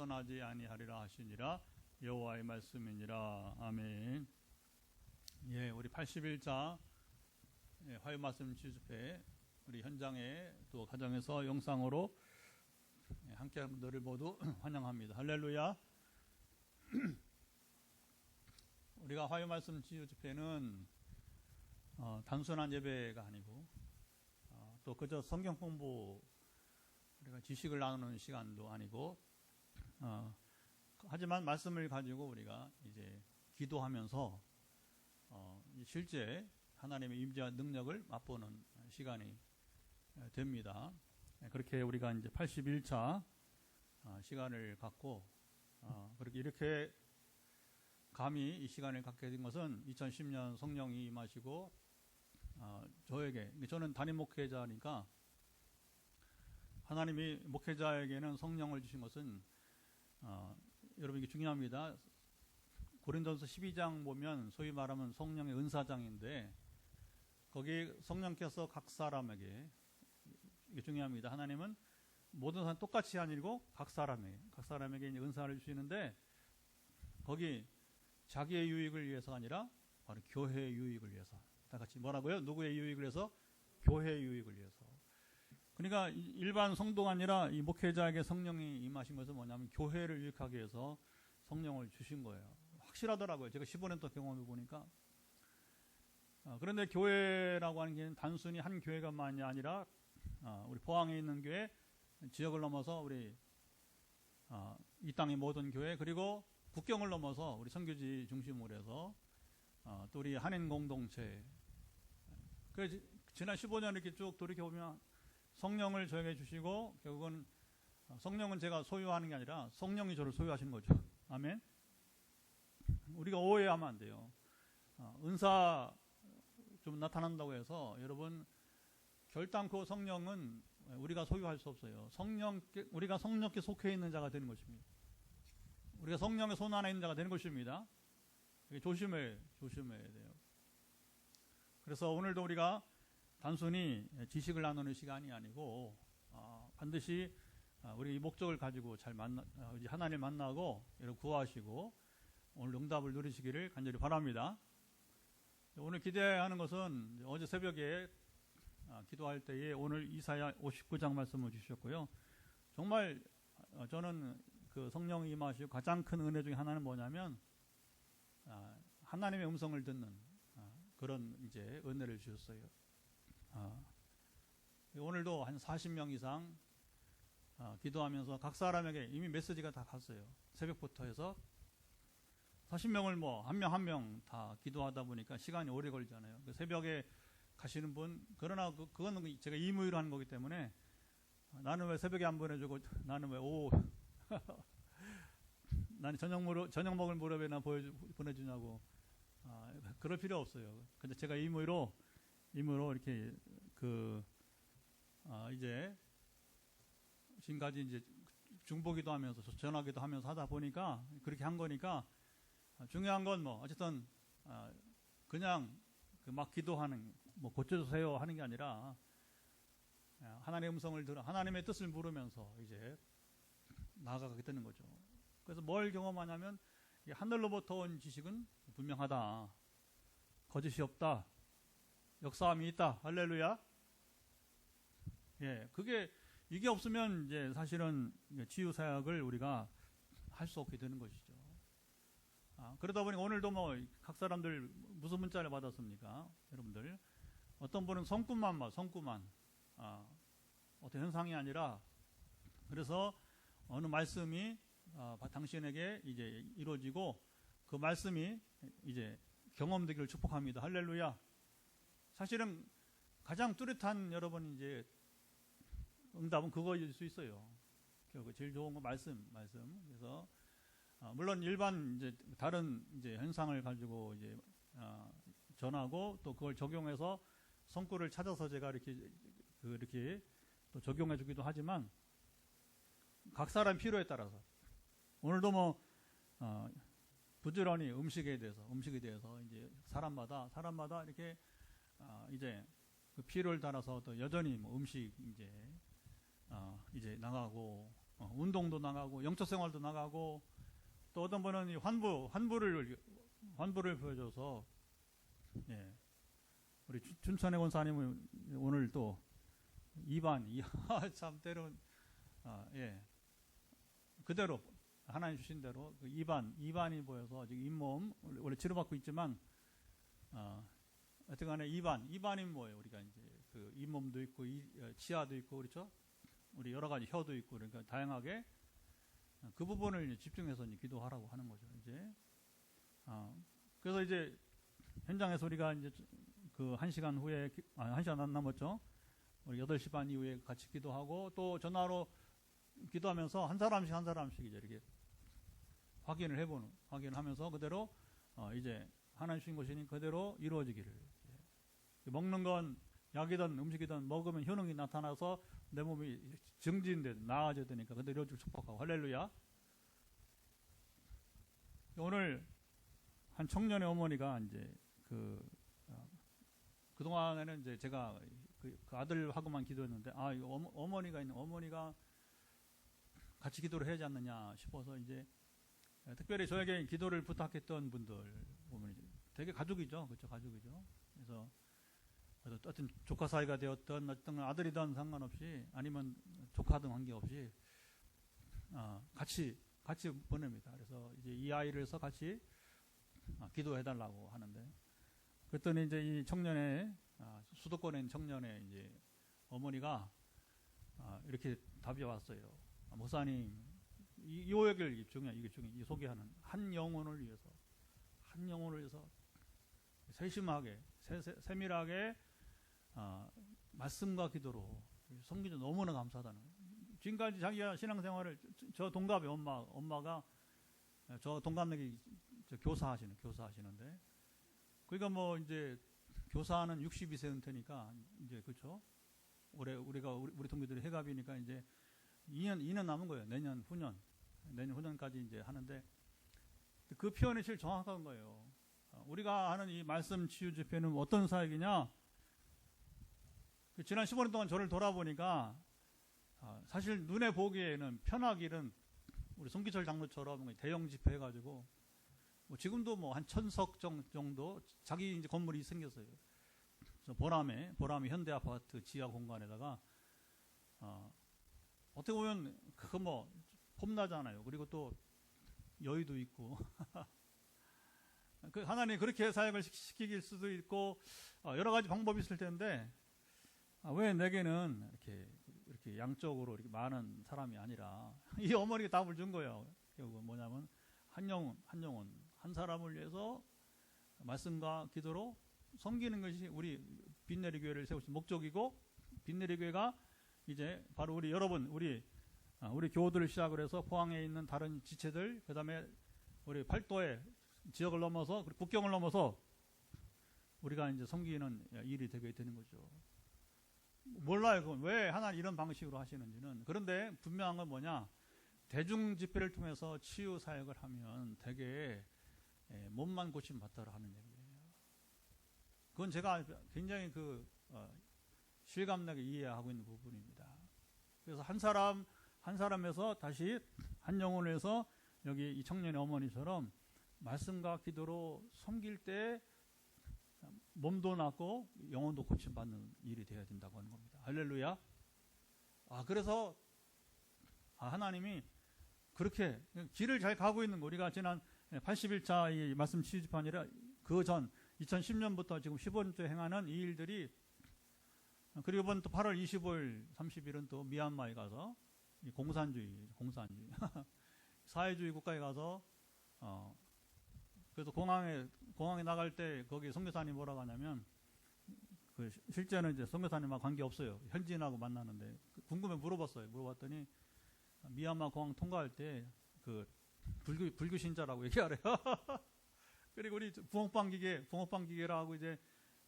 떠나지 아니하리라 하시니라. 여호와의 말씀이니라. 아멘. 예, 우리 81자 화요 말씀 지주집회 우리 현장에 또 가정에서 영상으로 함께하는 분들을 모두 환영합니다. 할렐루야. 우리가 화요 말씀 지주집회는 단순한 예배가 아니고 또 그저 성경 공부 우리가 지식을 나누는 시간도 아니고 하지만 말씀을 가지고 우리가 이제 기도하면서 실제 하나님의 임재와 능력을 맛보는 시간이 됩니다. 그렇게 우리가 이제 81차 시간을 갖고 그렇게 이렇게 감히 이 시간을 갖게 된 것은 2010년 성령이 임하시고 저에게, 저는 담임 목회자니까 하나님이 목회자에게는 성령을 주신 것은 여러분 이게 중요합니다. 고린도전서 12장 보면 소위 말하면 성령의 은사장인데 거기 성령께서 각 사람에게, 이게 중요합니다. 하나님은 모든 사람 똑같이 아니고 각 사람에게 이제 은사를 주시는데 거기 자기의 유익을 위해서가 아니라 바로 교회의 유익을 위해서. 다 같이 뭐라고요? 누구의 유익을 위해서? 교회의 유익을 위해서. 그러니까 일반 성도가 아니라 이 목회자에게 성령이 임하신 것은 뭐냐면 교회를 유익하기 위해서 성령을 주신 거예요. 확실하더라고요. 제가 15년 동안 경험해 보니까. 그런데 교회라고 하는 게 단순히 한 교회가만이 아니라 우리 포항에 있는 교회, 지역을 넘어서 우리 이 땅의 모든 교회, 그리고 국경을 넘어서 우리 선교지 중심으로 해서 또 우리 한인 공동체. 그래서 지난 15년 이렇게 쭉 돌이켜보면 성령을 저에게 주시고 결국은 성령은 제가 소유하는 게 아니라 성령이 저를 소유하시는 거죠. 아멘. 우리가 오해하면 안 돼요. 은사 좀 나타난다고 해서 여러분 결단코 성령은 우리가 소유할 수 없어요. 우리가 성령께 속해 있는 자가 되는 것입니다. 우리가 성령의 손 안에 있는 자가 되는 것입니다. 조심해야 돼요. 그래서 오늘도 우리가 단순히 지식을 나누는 시간이 아니고 반드시 우리 이 목적을 가지고 하나님을 만나고 여러분 구하시고 오늘 응답을 누리시기를 간절히 바랍니다. 오늘 기대하는 것은 어제 새벽에 기도할 때에 오늘 이사야 59장 말씀을 주셨고요. 정말 저는 그 성령이 임하시고 가장 큰 은혜 중에 하나는 뭐냐면 하나님의 음성을 듣는 그런 이제 은혜를 주셨어요. 오늘도 한 40명 이상 기도하면서 각 사람에게 이미 메시지가 다 갔어요. 새벽부터 해서 40명을 한 명 한 명 다 기도하다 보니까 시간이 오래 걸리잖아요. 새벽에 가시는 분, 그러나 그건 제가 임의로 하는 거기 때문에 나는 왜 새벽에 안 보내주고 나는 왜 나는 저녁 먹을 무렵에나 보내주냐고 그럴 필요 없어요. 근데 제가 임의로 이렇게 이제 지금까지 이제 중보기도 하면서 전화기도 하면서 하다 보니까 그렇게 한 거니까 중요한 건 어쨌든 그냥 막 기도하는 고쳐주세요 하는 게 아니라 하나님의 음성을 들어 하나님의 뜻을 물으면서 이제 나아가게 되는 거죠. 그래서 뭘 경험하냐면 하늘로부터 온 지식은 분명하다. 거짓이 없다. 역사함이 있다. 할렐루야. 예, 이게 없으면 이제 사실은 치유 사역을 우리가 할 수 없게 되는 것이죠. 그러다 보니 오늘도 각 사람들 무슨 문자를 받았습니까? 여러분들 어떤 분은 성구만 어떤 현상이 아니라 그래서 어느 말씀이 당신에게 이제 이루어지고 그 말씀이 이제 경험되기를 축복합니다. 할렐루야. 사실은 가장 뚜렷한 여러분 이제 응답은 그거일 수 있어요. 제일 좋은 건 말씀. 그래서 물론 일반 이제 다른 이제 현상을 가지고 이제 전하고 또 그걸 적용해서 성구를 찾아서 제가 이렇게 또 적용해 주기도 하지만 각 사람 필요에 따라서 오늘도 부지런히 음식에 대해서 이제 사람마다 이렇게 이제 그 필요를 따라서 또 여전히 음식 이제 나가고 운동도 나가고 영적 생활도 나가고 또 어떤 분은 이 환부를 보여줘서 예. 우리 춘천의 권사님은 오늘 또 2반 참 때론 예. 그대로 하나님 주신 대로 그 2반이 보여서 지금 잇몸 원래 치료받고 있지만 어쨌간에 2반이 뭐예요? 우리가 이제 그 잇몸도 있고 치아도 있고 그렇죠? 우리 여러 가지 혀도 있고 그러니까 다양하게 그 부분을 이제 집중해서 이제 기도하라고 하는 거죠. 이제 그래서 이제 현장에서 우리가 이제 그 1시간 후에 1시간 안 남았죠. 우리 8시 반 이후에 같이 기도하고 또 전화로 기도하면서 한 사람씩 이제 이렇게 확인을 하면서 그대로 이제 하나님 주신 것이니 그대로 이루어지기를. 먹는 건 약이든 음식이든 먹으면 효능이 나타나서 내 몸이 증진돼 나아져야 되니까 그대로 이루어지고 축복하고 할렐루야. 오늘 한 청년의 어머니가 이제 그동안에는 이제 제가 그 아들하고만 기도했는데 이거 어머니가 같이 기도를 해야지 않느냐 싶어서 이제 특별히 저에게 기도를 부탁했던 분들 보면 되게 가족이죠. 그렇죠? 가족이죠. 그래서 어떤 조카 사이가 되었던 어떤 아들이든 상관없이 아니면 조카든 관계없이 같이 보냅니다. 그래서 이제 이 아이를 해서 같이 기도해달라고 하는데 그랬더니 이제 이 청년의 수도권에 있는 청년의 이제 어머니가 이렇게 답이 왔어요. 목사님, 이 요약을 이게 중요해. 소개하는 한 영혼을 위해서 세심하게 세밀하게 말씀과 기도로 섬기죠. 너무나 감사하다는. 지금까지 자기가 신앙생활을 저 동갑의 엄마가 저 동갑내기 교사하시는데 그러니까 뭐 이제 교사는 62세 은퇴니까 이제 그렇죠. 우리 동기들이 해갑이니까 이제 2년 남은 거예요. 내년 후년까지 이제 하는데 그 표현이 제일 정확한 거예요. 우리가 하는 이 말씀 치유 집회는 어떤 사역이냐? 지난 15년 동안 저를 돌아보니까 사실 눈에 보기에는 편하기는 우리 송기철 장로처럼 대형 집회 해가지고 뭐 지금도 뭐 한 1000석 정도 자기 이제 건물이 생겼어요. 보람의 현대 아파트 지하 공간에다가 어떻게 보면 그거 뭐 폼나잖아요. 그리고 또 여유도 있고 하나님 그렇게 사역을 시키길 수도 있고 여러 가지 방법이 있을 텐데 왜 내게는 이렇게 양쪽으로 이렇게 많은 사람이 아니라 이 어머니가 답을 준 거예요. 결국은 뭐냐면 한 영혼 한 사람을 위해서 말씀과 기도로 섬기는 것이 우리 빛내리 교회를 세우신 목적이고 빛내리 교회가 이제 바로 우리 교우들을 시작으로 해서 포항에 있는 다른 지체들 그다음에 우리 팔도의 지역을 넘어서 국경을 넘어서 우리가 이제 섬기는 일이 되게 되는 거죠. 몰라요. 그건 왜 하나님 이런 방식으로 하시는지는. 그런데 분명한 건 뭐냐? 대중 집회를 통해서 치유 사역을 하면 되게 몸만 고침 받더라 하는 얘기예요. 그건 제가 굉장히 실감나게 이해하고 있는 부분입니다. 그래서 한 사람에서 다시 한 영혼에서 여기 이 청년의 어머니처럼 말씀과 기도로 섬길 때 몸도 낫고 영혼도 고침받는 일이 되어야 된다고 하는 겁니다. 할렐루야. 그래서 하나님이 그렇게 길을 잘 가고 있는 거. 우리가 지난 81차 이 말씀 치유집회아니라 그 전 2010년부터 지금 15년째 행하는 이 일들이 그리고 이번 또 8월 25일 30일은 또 미얀마에 가서 공산주의 사회주의 국가에 가서 그래서 공항에 나갈 때 거기 선교사님이 뭐라고 하냐면 실제는 이제 선교사님하고 관계 없어요. 현지인하고 만나는데 궁금해 물어봤더니 미얀마 공항 통과할 때 불교 신자라고 얘기하래요. 그리고 우리 붕어빵 기계라고 이제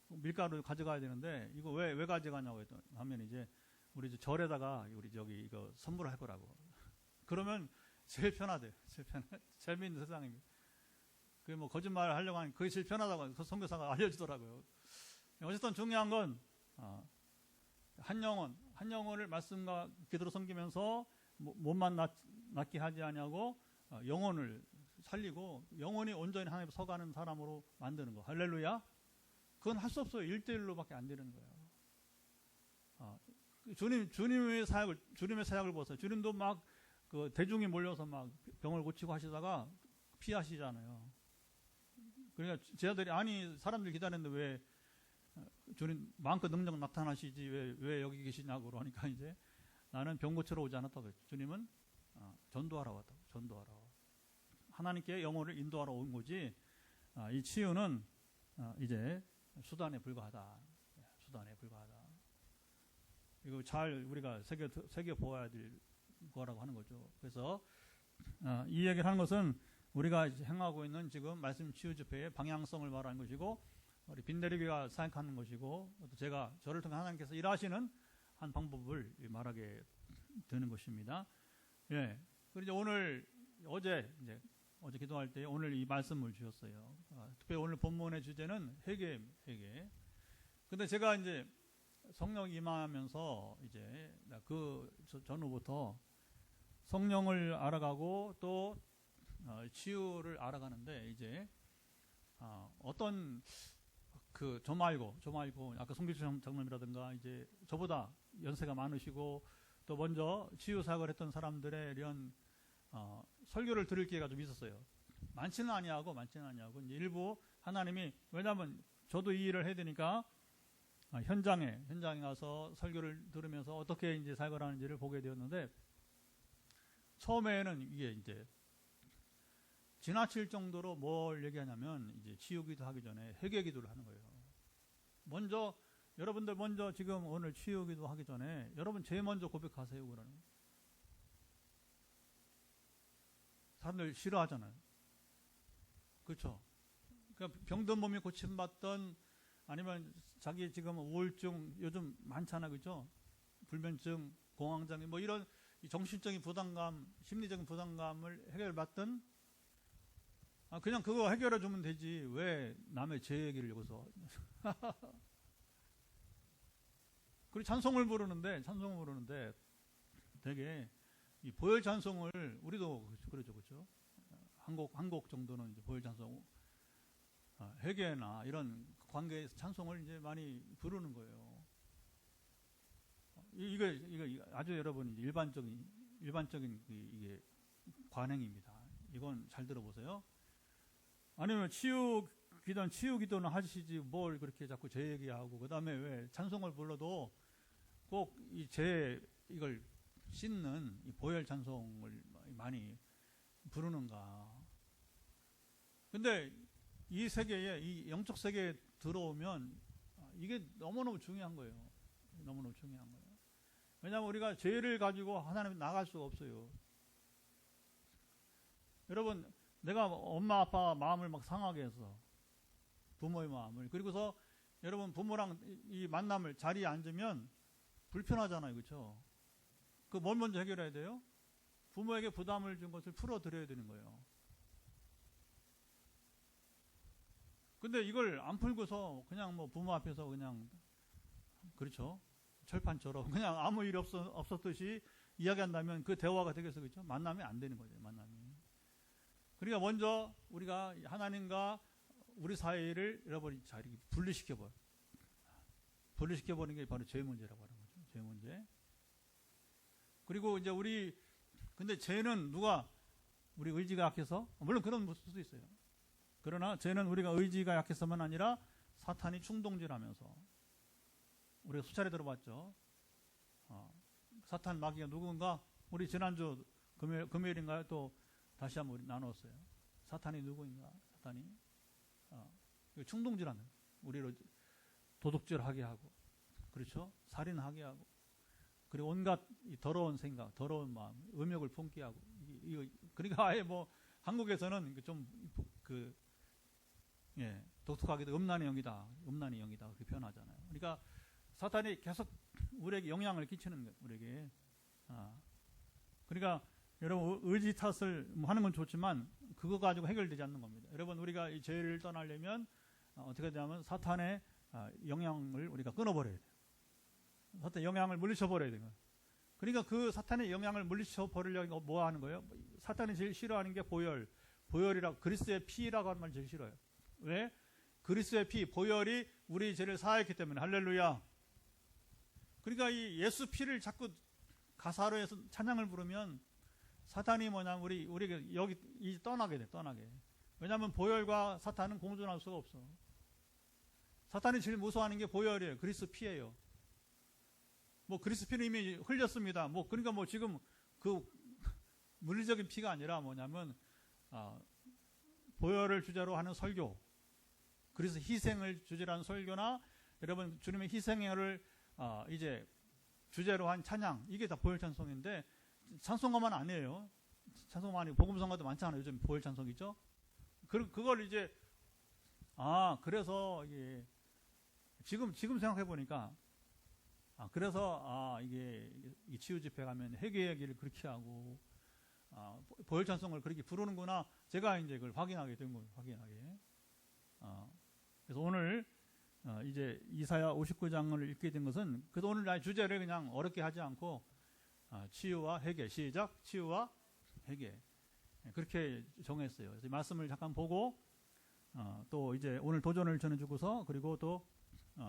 밀가루 가져가야 되는데 이거 왜 가져가냐고 하면 이제 우리 절에다가 우리 저기 이거 선물할 거라고. 그러면 제일 편하대요. 재미있는 세상입니다. 그게 뭐 거짓말 하려고 하니 그게 제일 편하다고 그 선교사가 알려주더라고요. 어쨌든 중요한 건 한 영혼을 말씀과 기도로 섬기면서 몸만 낫게 하지 아니하고 영혼을 살리고 영혼이 온전히 하나님 서가는 사람으로 만드는 거. 할렐루야. 그건 할 수 없어요. 1대1로밖에 안 되는 거예요. 주님의 사역을 보세요. 주님도 막 그 대중이 몰려서 막 병을 고치고 하시다가 피하시잖아요. 그러니까 제자들이 아니 사람들 기다리는데 왜 주님 마음껏 능력 나타나시지 왜 여기 계시냐고 그러니까 이제 나는 병 고치러 오지 않았다고 했죠. 주님은 전도하러 왔다고. 전도하러. 하나님께 영혼을 인도하러 온 거지. 이 치유는 이제 수단에 불과하다. 수단에 불과하다. 이거 잘 우리가 새겨 보아야 될 거라고 하는 거죠. 그래서 이 얘기를 하는 것은 우리가 행하고 있는 지금 말씀 치유 집회의 방향성을 말하는 것이고 우리 빈대리비가 사역하는 것이고 또 제가 저를 통해 하나님께서 일하시는 한 방법을 말하게 되는 것입니다. 예. 그리고 어제 기도할 때 오늘 이 말씀을 주셨어요. 특별히 오늘 본문의 주제는 회개. 근데 제가 이제 성령 임하면서 이제 그 전후부터 성령을 알아가고 또 치유를 알아가는데 이제 어떤 저 말고 아까 송길수 장로님이라든가 이제 저보다 연세가 많으시고 또 먼저 치유 사역을 했던 사람들의 이런 설교를 들을 기회가 좀 있었어요. 많지는 아니하고 이제 일부 하나님이 왜냐하면 저도 이 일을 해야 되니까 현장에 가서 설교를 들으면서 어떻게 이제 사역을 하는지를 보게 되었는데 처음에는 이게 이제 지나칠 정도로 뭘 얘기하냐면 이제 치유기도 하기 전에 회개기도를 하는 거예요. 여러분들 먼저 지금 오늘 치유기도 하기 전에 여러분 제일 먼저 고백하세요 그러는. 사람들 싫어하잖아요. 그렇죠? 그러니까 병든 몸이 고침받던 아니면 자기 지금 우울증 요즘 많잖아, 그렇죠? 불면증, 공황장애 뭐 이런 정신적인 부담감, 심리적인 부담감을 해결받든 그냥 그거 해결해 주면 되지 왜 남의 제 얘기를 여기서 그리고 찬송을 부르는데 되게 이 보혈 찬송을 우리도 그러죠, 그렇죠? 한 곡 정도는 이제 보혈 찬송, 회개나 이런 관계에서 찬송을 이제 많이 부르는 거예요. 이거 아주 여러분 일반적인 이게 관행입니다. 이건 잘 들어보세요. 아니면 치유 기도는 하시지 뭘 그렇게 자꾸 제 얘기하고 그다음에 왜 찬송을 불러도 꼭 이걸 씻는 이 보혈 찬송을 많이 부르는가. 근데 이 세계에 이 영적 세계에 들어오면 이게 너무너무 중요한 거예요. 너무너무 중요한 거예요. 왜냐하면 우리가 죄를 가지고 하나님 나갈 수가 없어요. 여러분 내가 엄마 아빠 마음을 막 상하게 해서 부모의 마음을 그리고서 여러분 부모랑 이 만남을 자리에 앉으면 불편하잖아요, 그렇죠? 그 뭘 먼저 해결해야 돼요? 부모에게 부담을 준 것을 풀어드려야 되는 거예요. 근데 이걸 안 풀고서 그냥 뭐 부모 앞에서 그냥 그렇죠? 철판처럼 그냥 아무 일 없었듯이 이야기한다면 그 대화가 되겠어, 그렇죠? 만남이 안 되는 거죠, 만남이. 그러니까 먼저 우리가 하나님과 우리 사이를 여러분이 잘 분리시켜버리는 게 바로 죄 문제라고 하는 거죠. 죄 문제. 그리고 이제 근데 죄는 우리 의지가 약해서, 물론 그런 수도 있어요. 그러나 죄는 우리가 의지가 약해서만 아니라 사탄이 충동질하면서, 우리가 수차례 들어봤죠. 사탄 마귀가 누군가, 우리 지난주 금요일인가요? 또 다시 한번 우리 나눴어요. 사탄이 누구인가? 사탄이 충동질하는, 우리로 도둑질하게 하고, 그렇죠? 살인하게 하고, 그리고 온갖 이 더러운 생각, 더러운 마음, 음욕을 품게 하고, 그러니까 아예 뭐 한국에서는 좀 독특하게도 음란의 영이다 그렇게 표현하잖아요. 그러니까 사탄이 계속 우리에게 영향을 끼치는 거예요. 우리에게. 그러니까 여러분 의지 탓을 하는 건 좋지만 그거 가지고 해결되지 않는 겁니다. 여러분 우리가 이 죄를 떠나려면 어떻게 되냐면 사탄의 영향을 우리가 끊어버려야 돼요. 사탄의 영향을 물리쳐버려야 돼요. 그러니까 그 사탄의 영향을 물리쳐 버리려고 뭐 하는 거예요? 사탄이 제일 싫어하는 게 보혈이라고, 그리스도의 피라고 하는 말 제일 싫어요. 왜? 그리스도의 피, 보혈이 우리 죄를 사하였기 때문에. 할렐루야. 그러니까 이 예수 피를 자꾸 가사로 해서 찬양을 부르면 사탄이 뭐냐면 우리가 여기 떠나게 돼. 왜냐하면 보혈과 사탄은 공존할 수가 없어. 사탄이 제일 무서워하는 게 보혈이에요. 그리스도 피예요. 뭐 그리스도 피는 이미 흘렸습니다. 뭐 그러니까 뭐 지금 그 물리적인 피가 아니라 뭐냐면 보혈을 주제로 하는 설교, 그래서 희생을 주제로 하는 설교나 여러분 주님의 희생을 이제 주제로 한 찬양, 이게 다 보혈 찬송인데 찬송가만 아니에요. 찬송가 아니고 복음성가도 많잖아요. 요즘 보혈 찬송이죠. 그걸 이제 그래서 이게 지금 생각해 보니까 그래서 이게 치유 집회 가면 회개 얘기를 그렇게 하고 보혈 찬송을 그렇게 부르는구나. 제가 이제 그걸 확인하게 된 거예요. 그래서 오늘 이제 이사야 59장을 읽게 된 것은, 그래서 오늘 나의 주제를 그냥 어렵게 하지 않고 치유와 회개, 시작, 치유와 회개, 그렇게 정했어요. 그래서 말씀을 잠깐 보고 또 이제 오늘 도전을 전해주고서 그리고 또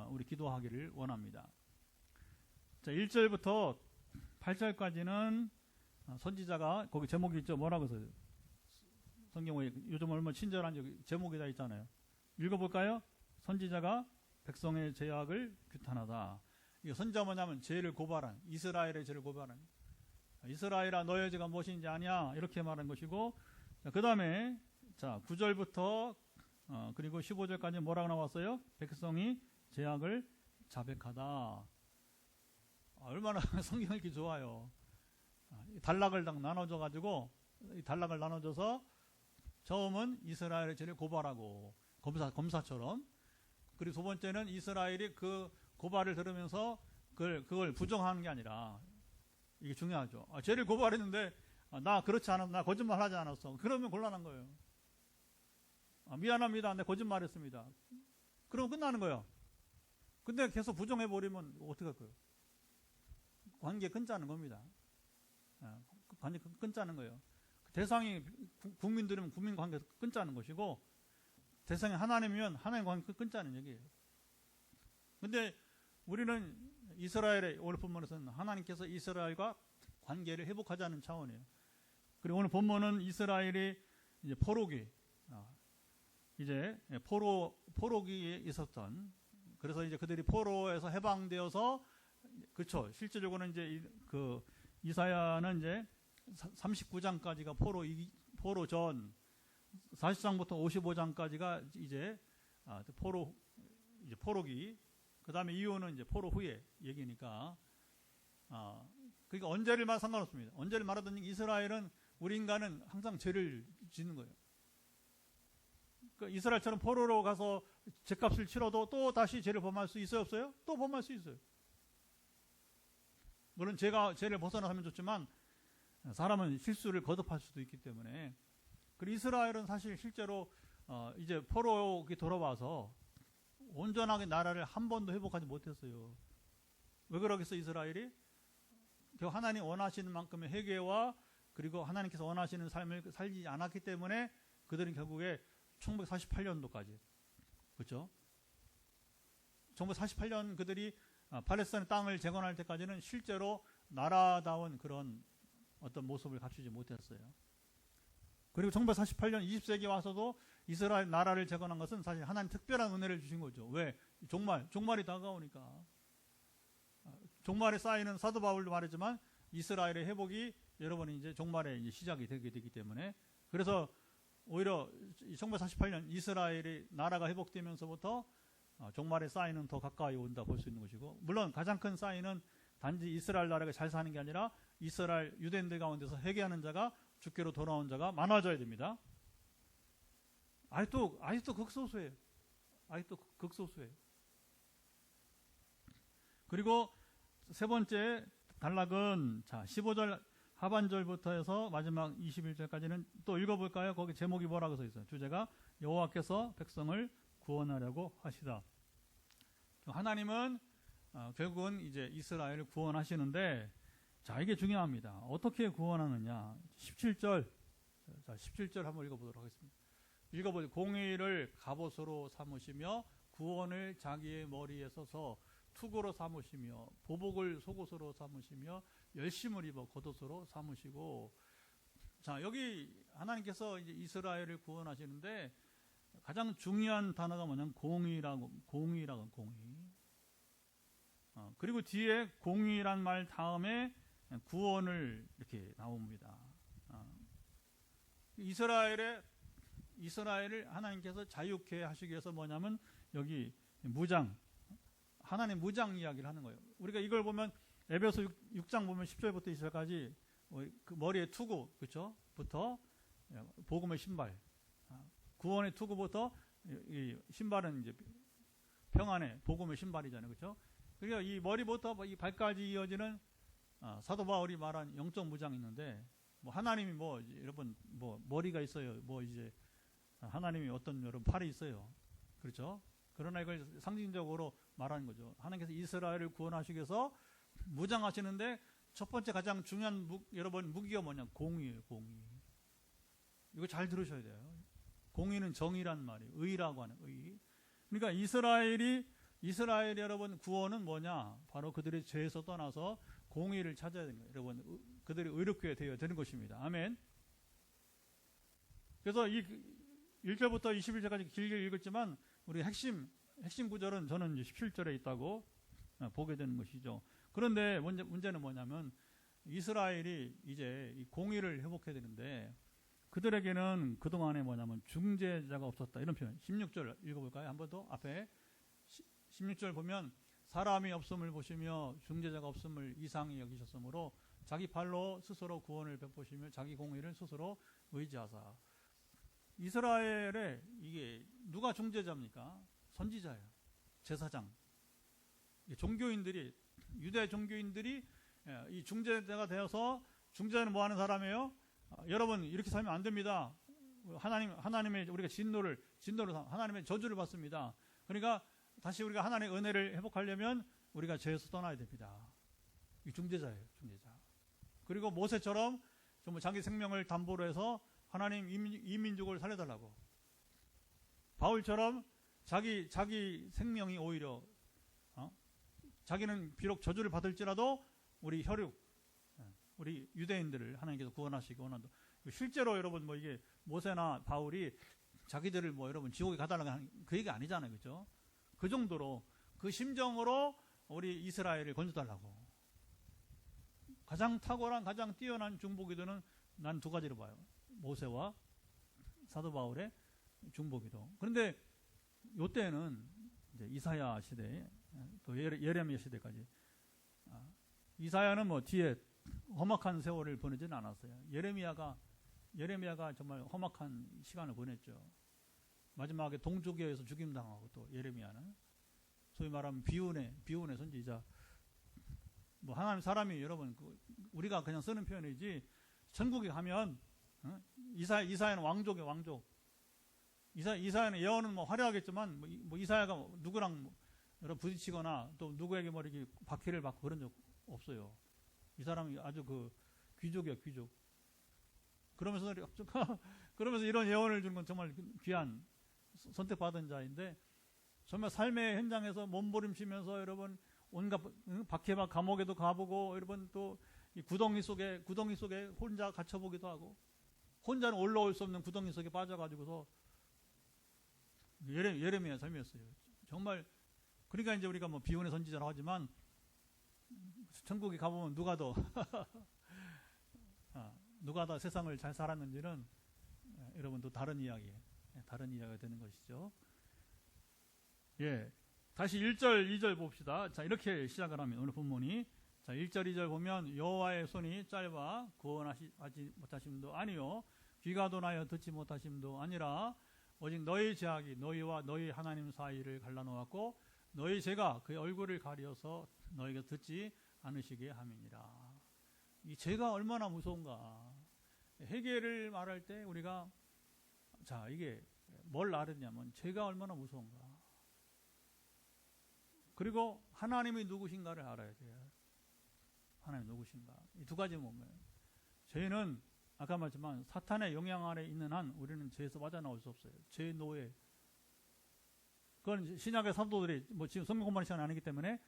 우리 기도하기를 원합니다. 자, 1절부터 8절까지는 선지자가, 거기 제목이 있죠. 뭐라고 써요? 성경에 요즘 얼마나 친절한 제목이 다 있잖아요. 읽어볼까요? 선지자가 백성의 죄악을 규탄하다. 이게 선지자 뭐냐면 죄를 고발한, 이스라엘의 죄를 고발한, 이스라엘아 너의 죄가 무엇인지 아냐, 이렇게 말한 것이고, 그 다음에 9절부터 그리고 15절까지 뭐라고 나왔어요? 백성이 죄악을 자백하다. 얼마나 성경이 이렇게 좋아요. 단락을 딱 나눠줘가지고, 단락을 나눠줘서 처음은 이스라엘의 죄를 고발하고, 검사처럼. 그리고 두 번째는 이스라엘이 그 고발을 들으면서 그걸 부정하는 게 아니라, 이게 중요하죠. 죄를 고발했는데 나 그렇지 않았어, 나 거짓말하지 않았어. 그러면 곤란한 거예요. 미안합니다, 내 거짓말했습니다. 그러면 끝나는 거예요. 근데 계속 부정해버리면 어떡할 거예요? 관계 끊자는 겁니다. 관계 끊자는 거예요. 대상이 국민들이면 국민 관계 끊자는 것이고, 대상이 하나님이면 하나님 관계 끊자는 얘기예요. 근데 우리는 이스라엘의, 오늘 본문에서는 하나님께서 이스라엘과 관계를 회복하자는 차원이에요. 그리고 오늘 본문은 이스라엘이 이제 포로기에 있었던, 그래서 이제 그들이 포로에서 해방되어서, 그렇죠. 실질적으로는 이제 그 이사야는 이제 39장까지가 포로 전, 40장부터 55장까지가 이제 포로기, 그 다음에 이후는 이제 포로 후에 얘기니까, 그러니까 언제를 말 상관없습니다. 언제를 말하든 이스라엘은, 우리 인간은 항상 죄를 짓는 거예요. 그러니까 이스라엘처럼 포로로 가서 죄값을 치러도 또 다시 죄를 범할 수 있어요, 없어요? 또 범할 수 있어요. 물론 죄를 벗어나면 좋지만 사람은 실수를 거듭할 수도 있기 때문에. 그리고 이스라엘은 사실 실제로 이제 포로기 돌아와서 온전하게 나라를 한 번도 회복하지 못했어요. 왜 그러겠어? 이스라엘이 하나님 원하시는 만큼의 회개와 그리고 하나님께서 원하시는 삶을 살지 않았기 때문에 그들은 결국에 1948년도까지, 그렇죠? 1948년 그들이 팔레스타인 땅을 재건할 때까지는 실제로 나라다운 그런 어떤 모습을 갖추지 못했어요. 그리고 1948년 20세기 와서도 이스라엘 나라를 재건한 것은 사실 하나님 특별한 은혜를 주신 거죠. 왜? 종말이 다가오니까. 종말에 쌓이는, 사도 바울도 말했지만 이스라엘의 회복이 여러분이 이제 종말에 이제 시작이 되게 되기 때문에, 그래서 오히려 1948년 이스라엘의 나라가 회복되면서부터 종말의 사인은 더 가까이 온다 볼 수 있는 것이고, 물론 가장 큰 사인은 단지 이스라엘 나라가 잘 사는 게 아니라 이스라엘 유대인들 가운데서 회개하는 자가, 주께로 돌아온 자가 많아져야 됩니다. 아직도 극소수예요. 그리고 세 번째 단락은 15절 하반절부터 해서 마지막 21절까지는 또 읽어볼까요? 거기 제목이 뭐라고 써 있어요? 주제가 여호와께서 백성을 구원하려고 하시다. 하나님은 결국은 이제 이스라엘을 구원하시는데, 자, 이게 중요합니다. 어떻게 구원하느냐. 17절. 자, 17절 한번 읽어보도록 하겠습니다. 읽어보죠. 공의를 갑옷으로 삼으시며 구원을 자기의 머리에 써서 투구로 삼으시며 보복을 속옷으로 삼으시며 열심을 입어 겉옷으로 삼으시고. 자, 여기 하나님께서 이제 이스라엘을 구원하시는데 가장 중요한 단어가 뭐냐면 공의라고 공의. 그리고 뒤에 공의란 말 다음에 구원을 이렇게 나옵니다. 이스라엘을 하나님께서 자유케 하시기 위해서 뭐냐면 여기 무장, 하나님 무장 이야기를 하는 거예요. 우리가 이걸 보면 에베소 6장 보면 10절부터 20절까지 그 머리에 투구, 그렇죠? 부터 복음의 신발, 구원의 투구부터 이 신발은 이제 평안의 복음의 신발이잖아요, 그렇죠? 그러니까 이 머리부터 이 발까지 이어지는 사도 바울이 말한 영적 무장이 있는데, 뭐 하나님이 뭐 여러분 뭐 머리가 있어요, 뭐 이제 하나님이 어떤 여러분 팔이 있어요, 그렇죠? 그러나 이걸 상징적으로 말하는 거죠. 하나님께서 이스라엘을 구원하시기 위해서 무장하시는데 첫 번째 가장 중요한 여러분 무기가 뭐냐? 공의예요, 공의. 이거 잘 들으셔야 돼요. 공의는 정의란 말이에요. 의라고 하는 의. 그러니까 이스라엘 여러분 구원은 뭐냐? 바로 그들의 죄에서 떠나서 공의를 찾아야 되는 거예요. 여러분 그들이 의롭게 되어야 되는 것입니다. 아멘. 그래서 이 1절부터 21절까지 길게 읽었지만 우리 핵심 구절은 저는 17절에 있다고 보게 되는 것이죠. 그런데 문제는 뭐냐면 이스라엘이 이제 이 공의를 회복해야 되는데 그들에게는 그동안에 뭐냐면 중재자가 없었다. 이런 표현. 16절 읽어볼까요? 한 번 더. 앞에 16절 보면 사람이 없음을 보시며 중재자가 없음을 이상히 여기셨으므로 자기 발로 스스로 구원을 베푸시며 자기 공의를 스스로 의지하사. 이스라엘에 이게 누가 중재자입니까? 선지자예요. 제사장. 종교인들이, 유대 종교인들이 이 중재자가 되어서, 중재자는 뭐 하는 사람이에요? 여러분 이렇게 살면 안 됩니다. 하나님의 우리가 진노를 하나님의 저주를 받습니다. 그러니까 다시 우리가 하나님의 은혜를 회복하려면 우리가 죄에서 떠나야 됩니다. 이 중재자예요, 중재자. 그리고 모세처럼 정말 자기 생명을 담보로 해서 하나님 이 민족을 살려달라고. 바울처럼 자기 생명이 오히려 자기는 비록 저주를 받을지라도 우리 혈육, 우리 유대인들을 하나님께서 구원하시기 원한다. 실제로 여러분 뭐 이게 모세나 바울이 자기들을 뭐 여러분 지옥에 가달라고 하는 그 얘기 아니잖아요, 그렇죠? 그 정도로 그 심정으로 우리 이스라엘을 건져달라고. 가장 탁월한 가장 뛰어난 중보기도는 난 두 가지로 봐요. 모세와 사도 바울의 중보기도. 그런데 이때는 이제 이사야 시대 또 예레미야 시대까지. 이사야는 뭐 뒤에 험악한 세월을 보내지는 않았어요. 예레미야가 정말 험악한 시간을 보냈죠. 마지막에 동족에서 죽임당하고, 또 예레미야는 소위 말하면 비운의 선지자. 뭐 하나님 사람이 여러분 우리가 그냥 쓰는 표현이지 천국에 가면 이사야는 왕족이에요, 왕족. 이사야는 예언은 뭐 화려하겠지만 뭐 이사야가 누구랑 여러분 부딪히거나 또 누구에게 뭐 이렇게 박해를 받고 그런 적 없어요. 이 사람이 아주 그 귀족이에요, 귀족. 그러면서 이런 예언을 주는 건 정말 귀한 선택받은 자인데, 정말 삶의 현장에서 몸부림치면서 여러분 온갖 박해와 감옥에도 가보고, 여러분 또 이 구덩이 속에 혼자 갇혀보기도 하고, 혼자는 올라올 수 없는 구덩이 속에 빠져가지고서 예레미야 삶이었어요. 정말. 그러니까 이제 우리가 뭐 비운의 선지자라고 하지만 천국에 가보면 누가 더 세상을 잘 살았는지는 여러분 또 다른 이야기가 되는 것이죠. 예. 다시 1절, 2절 봅시다. 자, 이렇게 시작을 하면 오늘 본문이, 자, 1절, 2절 보면 여호와의 손이 짧아 구원하지 못하심도 아니요 귀가 둔하여 듣지 못하심도 아니라 오직 너희 죄악이 너희와 너희 하나님 사이를 갈라놓았고 너희 죄가 그의 얼굴을 가려서 너희가 듣지 않으시게 함이니라. 이 죄가 얼마나 무서운가. 회개를 말할 때 우리가, 자, 이게 뭘 알았냐면 죄가 얼마나 무서운가. 그리고 하나님이 누구신가를 알아야 돼요. 하나님 누구신가? 이 두 가지 보면 죄는 아까 말했지만 사탄의 영향 아래 있는 한 우리는 죄에서 빠져나올 수 없어요. 죄의 노예. 그건 신약의 사도들이 뭐 지금 성경 공부하는 시간이 아니기 때문에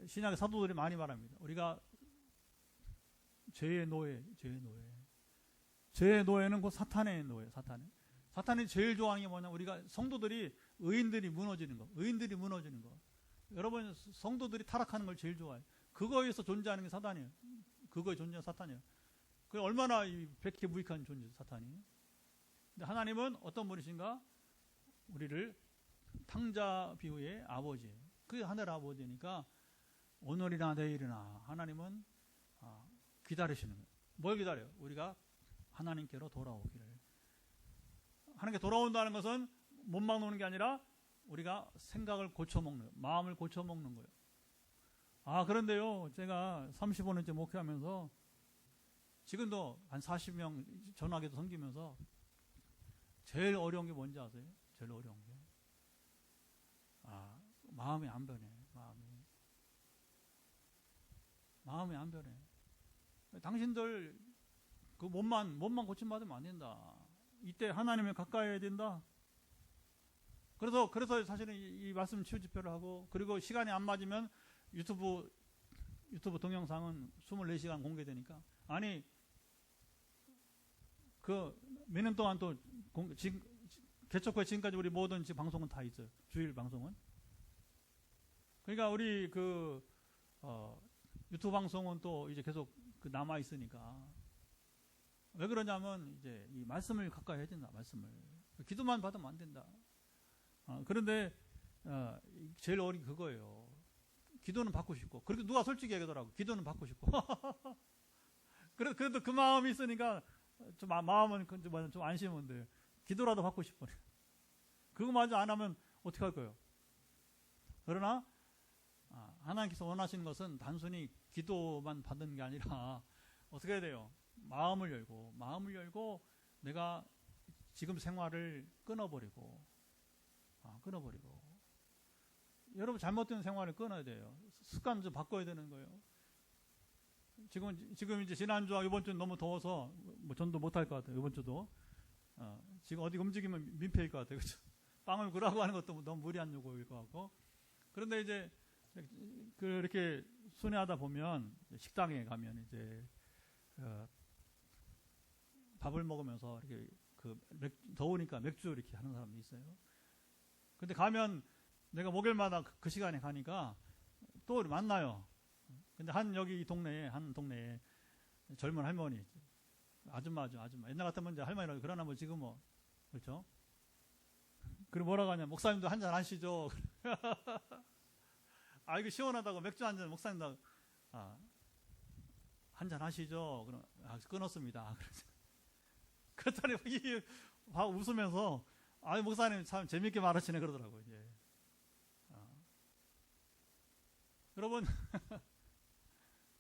신약의 사도들이 많이 말합니다. 우리가 죄의 노예, 죄의 노예. 죄의 노예는 곧 사탄의 노예, 사탄이 제일 좋아하는 게 뭐냐? 우리가 성도들이 의인들이 무너지는 거, 의인들이 무너지는 거. 여러분 성도들이 타락하는 걸 제일 좋아해요. 그거에서 존재하는 게 사탄이에요. 그거에 존재하는 사탄이에요. 그 얼마나 백해무익한 존재 사탄이. 근데 하나님은 어떤 분이신가? 우리를 탕자 비유의 아버지예요. 그게 하늘 아버지니까 오늘이나 내일이나 하나님은 기다리시는 거예요. 뭘 기다려요? 우리가 하나님께로 돌아오기를. 하나님께 돌아온다는 것은 못 막놓는 게 아니라 우리가 생각을 고쳐먹는 거예요. 마음을 고쳐먹는 거예요. 그런데요, 제가 35년째 목회하면서 지금도 한 40명 전화기도 섬기면서 제일 어려운 게 뭔지 아세요? 제일 어려운 게 마음이 안 변해. 마음이 안 변해. 당신들 그 몸만 고침받으면 안 된다. 이때 하나님에 가까이 해야 된다. 그래서 사실은 이 말씀 치유 집회를 하고, 그리고 시간이 안 맞으면 유튜브 동영상은 24시간 공개되니까. 아니 그 몇 년 동안 또 지금 개척후에 지금까지 우리 모든 방송은 다 있어요. 주일 방송은. 그러니까 우리 유튜브 방송은 또 이제 계속 남아 있으니까. 왜 그러냐면 이제 이 말씀을 가까이 해야 된다. 말씀을. 기도만 받으면 안 된다. 그런데 제일 어려운 게 그거예요. 기도는 받고 싶고. 그리고 누가 솔직히 얘기하더라고. 기도는 받고 싶고. 그래도 그 마음이 있으니까 좀 마음은 좀 안심은 돼요. 기도라도 받고 싶어. 그거마저 안 하면 어떻게 할 거예요? 그러나 하나님께서 원하시는 것은 단순히 기도만 받는 게 아니라 어떻게 해야 돼요? 마음을 열고 내가 지금 생활을 끊어버리고 여러분 잘못된 생활을 끊어야 돼요. 습관 좀 바꿔야 되는 거예요. 지금 이제 지난주와 이번 주는 너무 더워서 뭐 전도 못할 것 같아요. 이번 주도 지금 어디 움직이면 민폐일 것 같아요. 그렇죠? 빵을 구라고 하는 것도 너무 무리한 요구일 것 같고. 그런데 이제 그렇게 순회하다 보면 식당에 가면 이제 밥을 먹으면서 이렇게 더우니까 맥주 이렇게 하는 사람도 있어요. 근데 가면 내가 목요일마다 그 시간에 가니까 또 만나요. 근데 여기 이 동네에 젊은 할머니, 아줌마. 옛날 같으면 이제 할머니라고 그러나 뭐 지금 뭐 그렇죠? 그리고 뭐라고 하냐? 목사님도 한잔 하시죠. 이거 시원하다고 맥주 한 잔 목사님도 한잔 하시죠. 그럼 끊었습니다. 그랬더니 웃으면서 목사님 참 재밌게 말하시네 그러더라고요. 이제. 여러분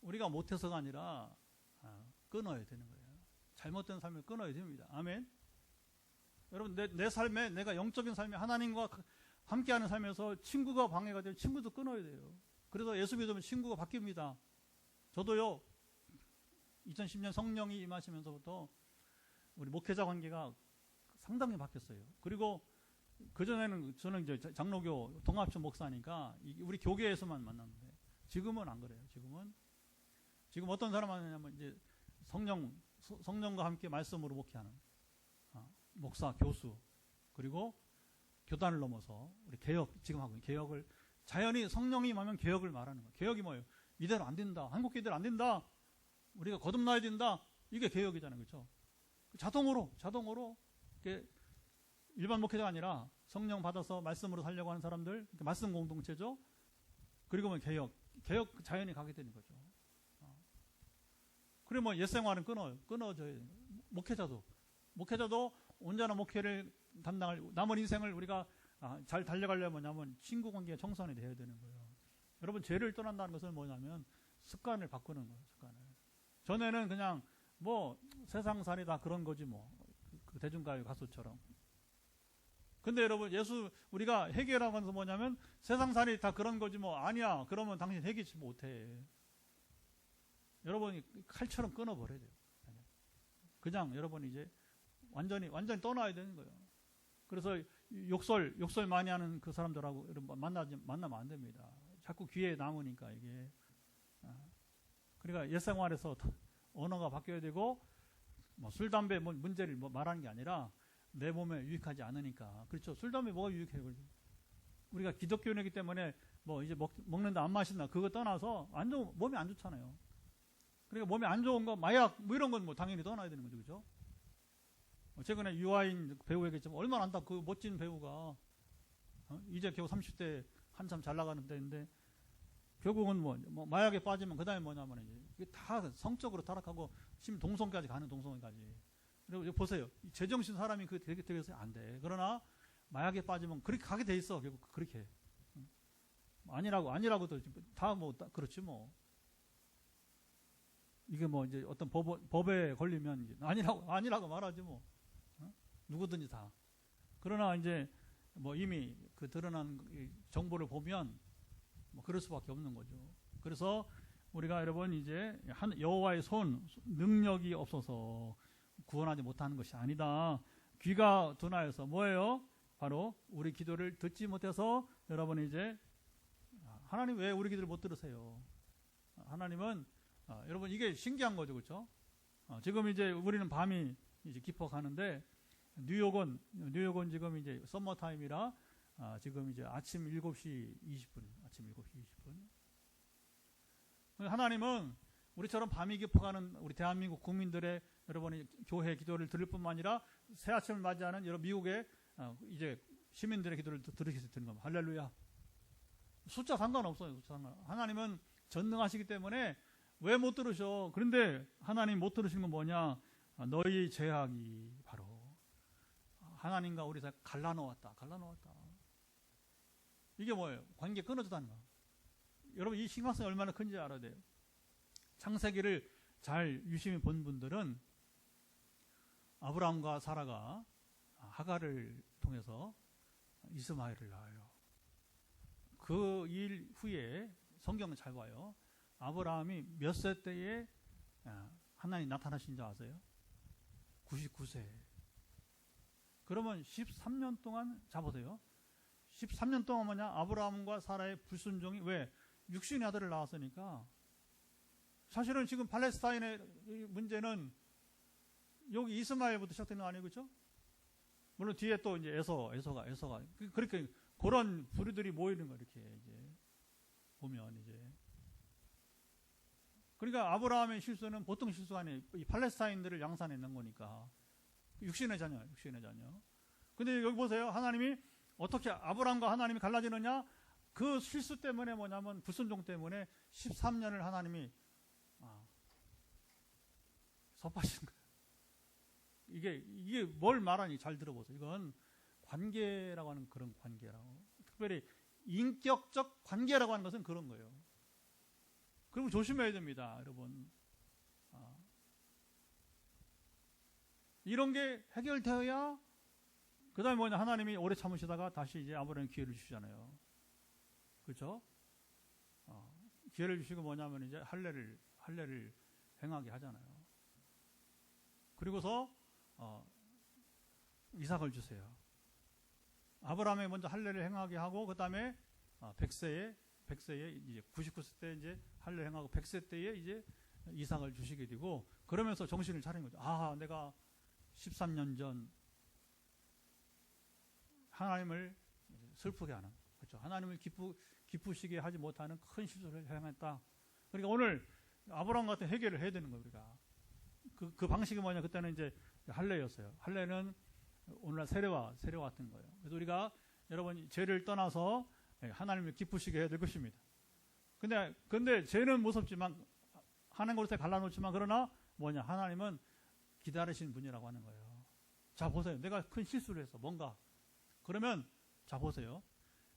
우리가 못해서가 아니라 끊어야 되는 거예요. 잘못된 삶을 끊어야 됩니다. 아멘. 여러분 내 삶에 내가 영적인 삶에 하나님과 함께하는 삶에서 친구가 방해가 되면 친구도 끊어야 돼요. 그래서 예수 믿으면 친구가 바뀝니다. 저도요 2010년 성령이 임하시면서부터 우리 목회자 관계가 상당히 바뀌었어요. 그리고 그전에는 저는 이제 장로교 동합천 목사니까 우리 교계에서만 만났는데 지금은 안 그래요. 지금 어떤 사람 하냐면 이제 성령과 함께 말씀으로 목회하는 목사, 교수, 그리고 교단을 넘어서 우리 지금 하고 있는 개혁을 자연히 성령이 임하면 개혁을 말하는 거예요. 개혁이 뭐예요? 이대로 안 된다. 한국교 이대로 안 된다. 우리가 거듭나야 된다. 이게 개혁이잖아요. 그렇죠? 자동으로 이렇게 일반 목회자가 아니라 성령 받아서 말씀으로 살려고 하는 사람들, 말씀 공동체죠. 그리고 뭐 개혁 자연히 가게 되는 거죠. 그리고 뭐 옛생활은 끊어져야 돼요. 목회자도 온전한 목회를 담당할 남은 인생을 우리가 잘 달려가려면 뭐냐면 친구 관계가 청산이 돼야 되는 거예요. 여러분 죄를 떠난다는 것은 뭐냐면 습관을 바꾸는 거예요. 전에는 그냥 뭐 세상살이 다 그런 거지 뭐 그 대중가요 가수처럼. 근데 여러분 우리가 회개라고 하는 건 뭐냐면 세상살이 다 그런 거지 뭐 아니야. 그러면 당신 회개치 못해. 여러분이 칼처럼 끊어버려야 돼요. 그냥 여러분이 이제 완전히 떠나야 되는 거예요. 그래서 욕설 많이 하는 그 사람들하고 만나면 안 됩니다. 자꾸 귀에 남으니까 이게. 그러니까 옛생활에서 언어가 바뀌어야 되고, 뭐 술, 담배 문제를 말하는 게 아니라 내 몸에 유익하지 않으니까. 그렇죠. 술, 담배 뭐가 유익해요? 우리가 기독교인이기 때문에 뭐 이제 먹는다 안 마신다 그거 떠나서 몸이 안 좋잖아요. 그러니까 몸에 안 좋은 거, 마약 뭐 이런 건 뭐 당연히 떠나야 되는 거죠. 그죠? 최근에 유아인 배우 얘기했지만 얼마나 안다 그 멋진 배우가 이제 겨우 30대 한참 잘 나가는 때인데 결국은 뭐 마약에 빠지면 그 다음에 뭐냐면 이게 다 성적으로 타락하고 지금 동성까지 가는 동성까지. 그리고 보세요. 제정신 사람이 그 되게 해서 안 돼. 그러나 마약에 빠지면 그렇게 가게 돼 있어. 결국 그렇게. 아니라고도 다 뭐 그렇지 뭐. 이게 뭐 이제 어떤 법에 걸리면 이제 아니라고 말하지 뭐. 누구든지 다. 그러나 이제 뭐 이미 그 드러난 정보를 보면 뭐 그럴 수밖에 없는 거죠. 그래서 우리가 여러분 이제 여호와의 손 능력이 없어서 구원하지 못하는 것이 아니다. 귀가 둔하여서 뭐예요? 바로 우리 기도를 듣지 못해서 여러분 이제 하나님 왜 우리 기도를 못 들으세요? 하나님은 여러분 이게 신기한 거죠, 그렇죠? 지금 이제 우리는 밤이 이제 깊어가는데 뉴욕은 지금 이제 썸머 타임이라 지금 이제 아침 7시 20분. 하나님은 우리처럼 밤이 깊어가는 우리 대한민국 국민들의 여러분이 교회 기도를 들을 뿐만 아니라 새 아침을 맞이하는 여러 미국의 이제 시민들의 기도를 들으실 수 있는 겁니다. 할렐루야. 숫자 상관없어요. 하나님은 전능하시기 때문에 왜 못 들으셔? 그런데 하나님 못 들으신 건 뭐냐? 너희 죄악이 바로 하나님과 우리 사이 갈라놓았다. 이게 뭐예요? 관계 끊어졌다는 거. 여러분 이 심각성이 얼마나 큰지 알아야 돼요. 창세기를 잘 유심히 본 분들은 아브라함과 사라가 하갈을 통해서 이스마엘을 낳아요. 그 일 후에 성경은 잘 봐요. 아브라함이 몇 세 때에 하나님 나타나신 줄 아세요? 99세. 그러면 13년 동안 잡으세요. 13년 동안 뭐냐? 아브라함과 사라의 불순종이 왜? 육신의 아들을 낳았으니까. 사실은 지금 팔레스타인의 문제는 여기 이스마엘부터 시작되는 거 아니에요, 그렇죠? 물론 뒤에 또 이제 에서가 그렇게 그런 부류들이 모이는 거 이렇게 이제 보면 이제. 그러니까 아브라함의 실수는 보통 실수가 아니에요. 이 팔레스타인들을 양산해낸 거니까. 육신의 자녀. 근데 여기 보세요. 하나님이 어떻게 아브라함과 하나님이 갈라지느냐? 그 실수 때문에 뭐냐면 불순종 때문에 13년을 하나님이 섭하신 거예요. 이게 뭘 말하니 잘 들어보세요. 이건 관계라고 하는 그런 관계라고. 특별히 인격적 관계라고 하는 것은 그런 거예요. 그리고 조심해야 됩니다, 여러분. 이런 게 해결되어야 그 다음에 뭐냐, 하나님이 오래 참으시다가 다시 이제 아브라함 기회를 주시잖아요. 그렇죠? 기회를 주시고 뭐냐면 이제 할례를 행하게 하잖아요. 그리고서 이삭을 주세요. 아브라함이 먼저 할례를 행하게 하고 그 다음에 100세에 이제 99세 때 이제 할례를 행하고 100세 때에 이제 이삭을 주시게 되고 그러면서 정신을 차린 거죠. 내가 13년 전 하나님을 슬프게 하는, 그렇죠? 하나님을 기쁘시게 하지 못하는 큰 실수를 행했다. 그러니까 오늘 아브라함 같은 해결을 해야 되는 거예요, 우리가. 그 방식이 뭐냐, 그때는 이제 할례였어요. 할례는 오늘날 세례와 같은 거예요. 그래서 우리가 여러분 죄를 떠나서 하나님을 기쁘시게 해야 될 것입니다. 근데 죄는 무섭지만 하나님으로서 갈라놓지만 그러나 뭐냐, 하나님은 기다리시는 분이라고 하는 거예요. 자 보세요. 내가 큰 실수를 했어. 뭔가. 그러면 자 보세요.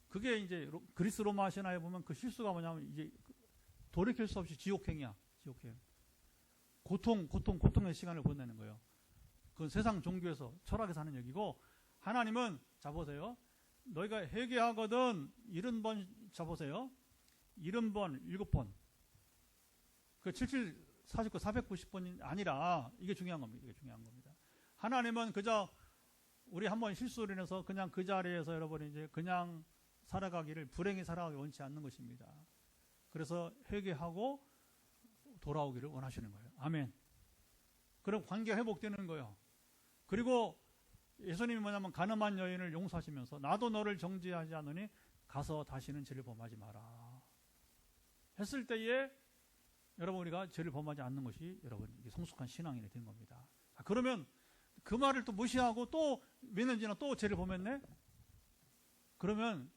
그게 이제 그리스 로마 신화에 보면 그 실수가 뭐냐면 이제 돌이킬 수 없이 지옥행이야. 지옥행. 고통의 시간을 보내는 거예요. 그건 세상 종교에서 철학에서 하는 얘기고, 하나님은 자 보세요. 너희가 회개하거든 70번 자 보세요. 70번 7번. 그 77 449, 490번이 아니라 이게 중요한 겁니다. 이게 중요한 겁니다. 하나님은 그저 우리 한번 실수를 인해서 그냥 그 자리에서 여러분이 이제 그냥 살아가기를 불행히 살아가기 원치 않는 것입니다. 그래서 회개하고 돌아오기를 원하시는 거예요. 아멘. 그럼 관계가 회복되는 거예요. 그리고 예수님이 뭐냐면 가늠한 여인을 용서하시면서 나도 너를 정죄하지 않으니 가서 다시는 죄를 범하지 마라 했을 때에 여러분 우리가 죄를 범하지 않는 것이 여러분 성숙한 신앙인이 된 겁니다. 그러면 그 말을 또 무시하고 또 몇 년 지나 또 죄를 범했네? 그러면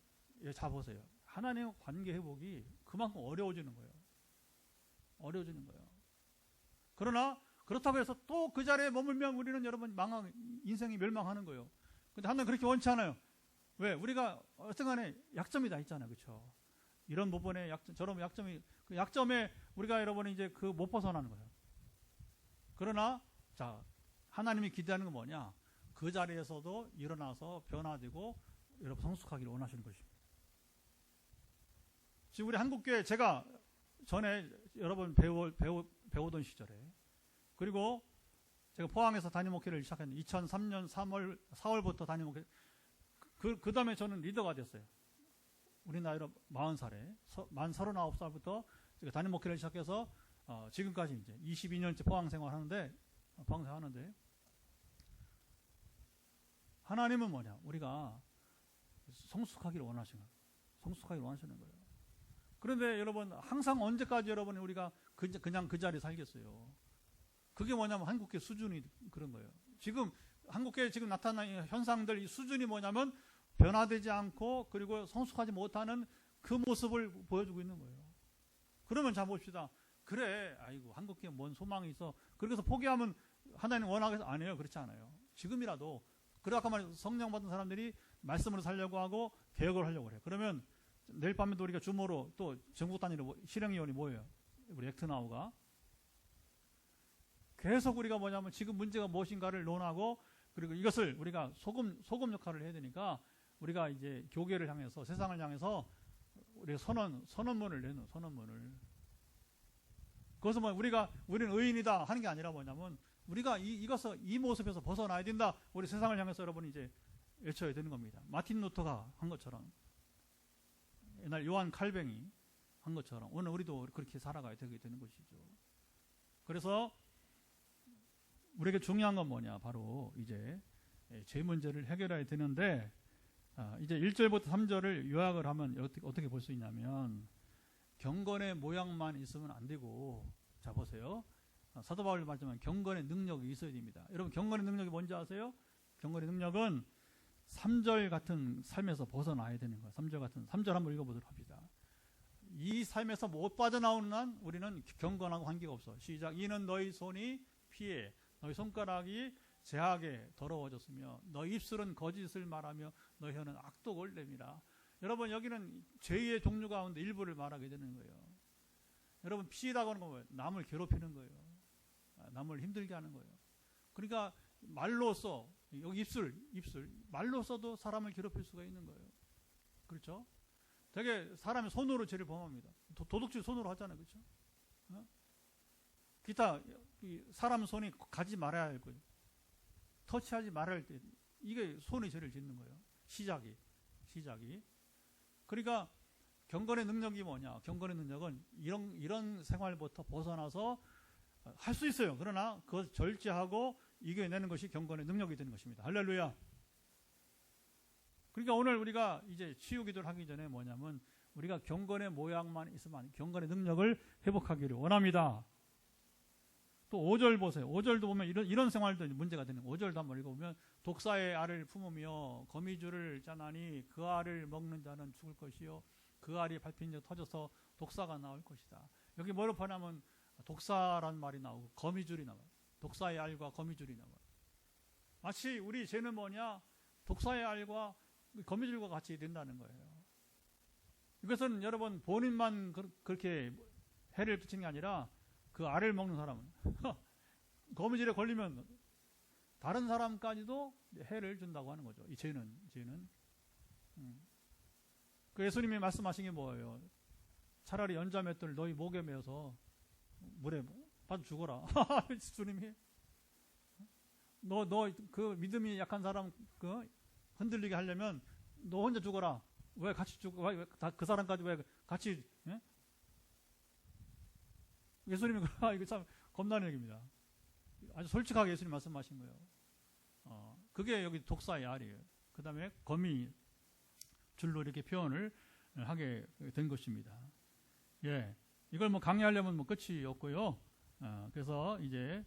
자 보세요. 하나님과 관계 회복이 그만큼 어려워지는 거예요. 어려워지는 거예요. 그러나 그렇다고 해서 또 그 자리에 머물면 우리는 여러분 인생이 멸망하는 거예요. 근데 하나님 그렇게 원치 않아요. 왜? 우리가 어떤 간에 약점이 다 있잖아요. 그렇죠? 이런 부분에 약점, 저런 약점이, 그 약점에 우리가 여러분이 이제 그 못 벗어나는 거예요. 그러나, 자, 하나님이 기대하는 건 뭐냐? 그 자리에서도 일어나서 변화되고 여러분 성숙하기를 원하시는 것입니다. 지금 우리 한국교회 제가 전에 여러분 배우던 시절에 그리고 제가 포항에서 담임 목회를 시작했는데 2003년 4월부터 담임 목회 그 다음에 저는 리더가 됐어요. 우리 나이로 40살에 만 39살부터 제가 담임 목회를 시작해서 지금까지 이제 22년째 포항 생활하는데 하나님은 뭐냐? 우리가 성숙하기를 원하시는 거예요. 성숙하기를 원하시는 거예요. 그런데 여러분 항상 언제까지 여러분 우리가 그냥 그 자리에 살겠어요. 그게 뭐냐면 한국교회 수준이 그런 거예요. 지금 한국교회 지금 나타나는 현상들 이 수준이 뭐냐면 변화되지 않고 그리고 성숙하지 못하는 그 모습을 보여주고 있는 거예요. 그러면 자 봅시다. 그래, 아이고 한국교회 뭔 소망이 있어. 그래서 포기하면 하나님 원하겠어? 아니에요. 그렇지 않아요. 지금이라도 그래 아까 말한 성령 받은 사람들이 말씀으로 살려고 하고 개혁을 하려고 해요. 그러면 내일 밤에도 우리가 주모로 또 전국 단위로 실행위원이 뭐예요? 우리 액트나우가 계속 우리가 뭐냐면 지금 문제가 무엇인가를 논하고 그리고 이것을 우리가 소금 역할을 해야 되니까 우리가 이제 교계를 향해서 세상을 향해서 우리가 선언문을 내는 선언문을 그것은 뭐 우리는 의인이다 하는 게 아니라 뭐냐면 우리가 이 모습에서 벗어나야 된다. 우리 세상을 향해서 여러분이 이제 외쳐야 되는 겁니다. 마틴 루터가 한 것처럼 옛날 요한 칼뱅이 한 것처럼 오늘 우리도 그렇게 살아가야 되게 되는 것이죠. 그래서 우리에게 중요한 건 뭐냐? 바로 이제 죄 문제를 해결해야 되는데 이제 1절부터 3절을 요약을 하면 어떻게 볼 수 있냐면 경건의 모양만 있으면 안 되고 자 보세요. 사도 바울이 말하지만 경건의 능력이 있어야 됩니다. 여러분 경건의 능력이 뭔지 아세요? 경건의 능력은 3절 같은 삶에서 벗어나야 되는 거예요. 3절 한번 읽어보도록 합시다. 이 삶에서 못 빠져나오는 한 우리는 경건하고 관계가 없어. 시작. 이는 너희 손이 피해 너희 손가락이 제하게 더러워졌으며 너희 입술은 거짓을 말하며 너희 혀는 악독을 내밀어. 여러분 여기는 죄의 종류 가운데 일부를 말하게 되는 거예요. 여러분 피해라고 하는 건 뭐예요? 남을 괴롭히는 거예요. 남을 힘들게 하는 거예요. 그러니까 말로써 여기 입술 말로써도 사람을 괴롭힐 수가 있는 거예요. 그렇죠? 되게 사람이 손으로 죄를 범합니다. 도둑질 손으로 하잖아요. 그렇죠? 기타 사람 손이 가지 말아야 할 거예요. 터치하지 말아야 할 때 이게 손이 죄를 짓는 거예요. 시작이. 그러니까 경건의 능력이 뭐냐? 경건의 능력은 이런 생활부터 벗어나서 할 수 있어요. 그러나 그것을 절제하고 이겨내는 것이 경건의 능력이 되는 것입니다. 할렐루야. 그러니까 오늘 우리가 이제 치유 기도를 하기 전에 뭐냐면 우리가 경건의 모양만 있으면 경건의 능력을 회복하기를 원합니다. 또 5절 보세요. 5절도 보면 이런 생활도 문제가 되는 거예요. 5절도 한번 읽어보면 독사의 알을 품으며 거미줄을 짜나니 그 알을 먹는 자는 죽을 것이요 그 알이 밟힌 적 터져서 독사가 나올 것이다. 여기 뭐로 표현하면 독사란 말이 나오고 거미줄이 나와요. 독사의 알과 거미줄이 나와요. 마치 우리 죄는 뭐냐? 독사의 알과 거미줄과 같이 된다는 거예요. 이것은 여러분 본인만 그렇게 해를 끼치는 게 아니라 그 알을 먹는 사람은 거미줄에 걸리면 다른 사람까지도 해를 준다고 하는 거죠. 이 죄는. 그 예수님이 말씀하신 게 뭐예요? 차라리 연자맷돌을 너희 목에 매어서 물에 받아 죽어라. 주님이 너 그 믿음이 약한 사람 그 흔들리게 하려면 너 혼자 죽어라. 왜 같이 죽어? 왜 그 사람까지 왜 같이? 예? 예수님이 이거 참 겁나는 얘기입니다. 아주 솔직하게 예수님 말씀하신 거예요. 그게 여기 독사의 알이에요. 그 다음에 거미 줄로 이렇게 표현을 하게 된 것입니다. 예, 이걸 뭐 강의하려면 뭐 끝이 없고요. 그래서 이제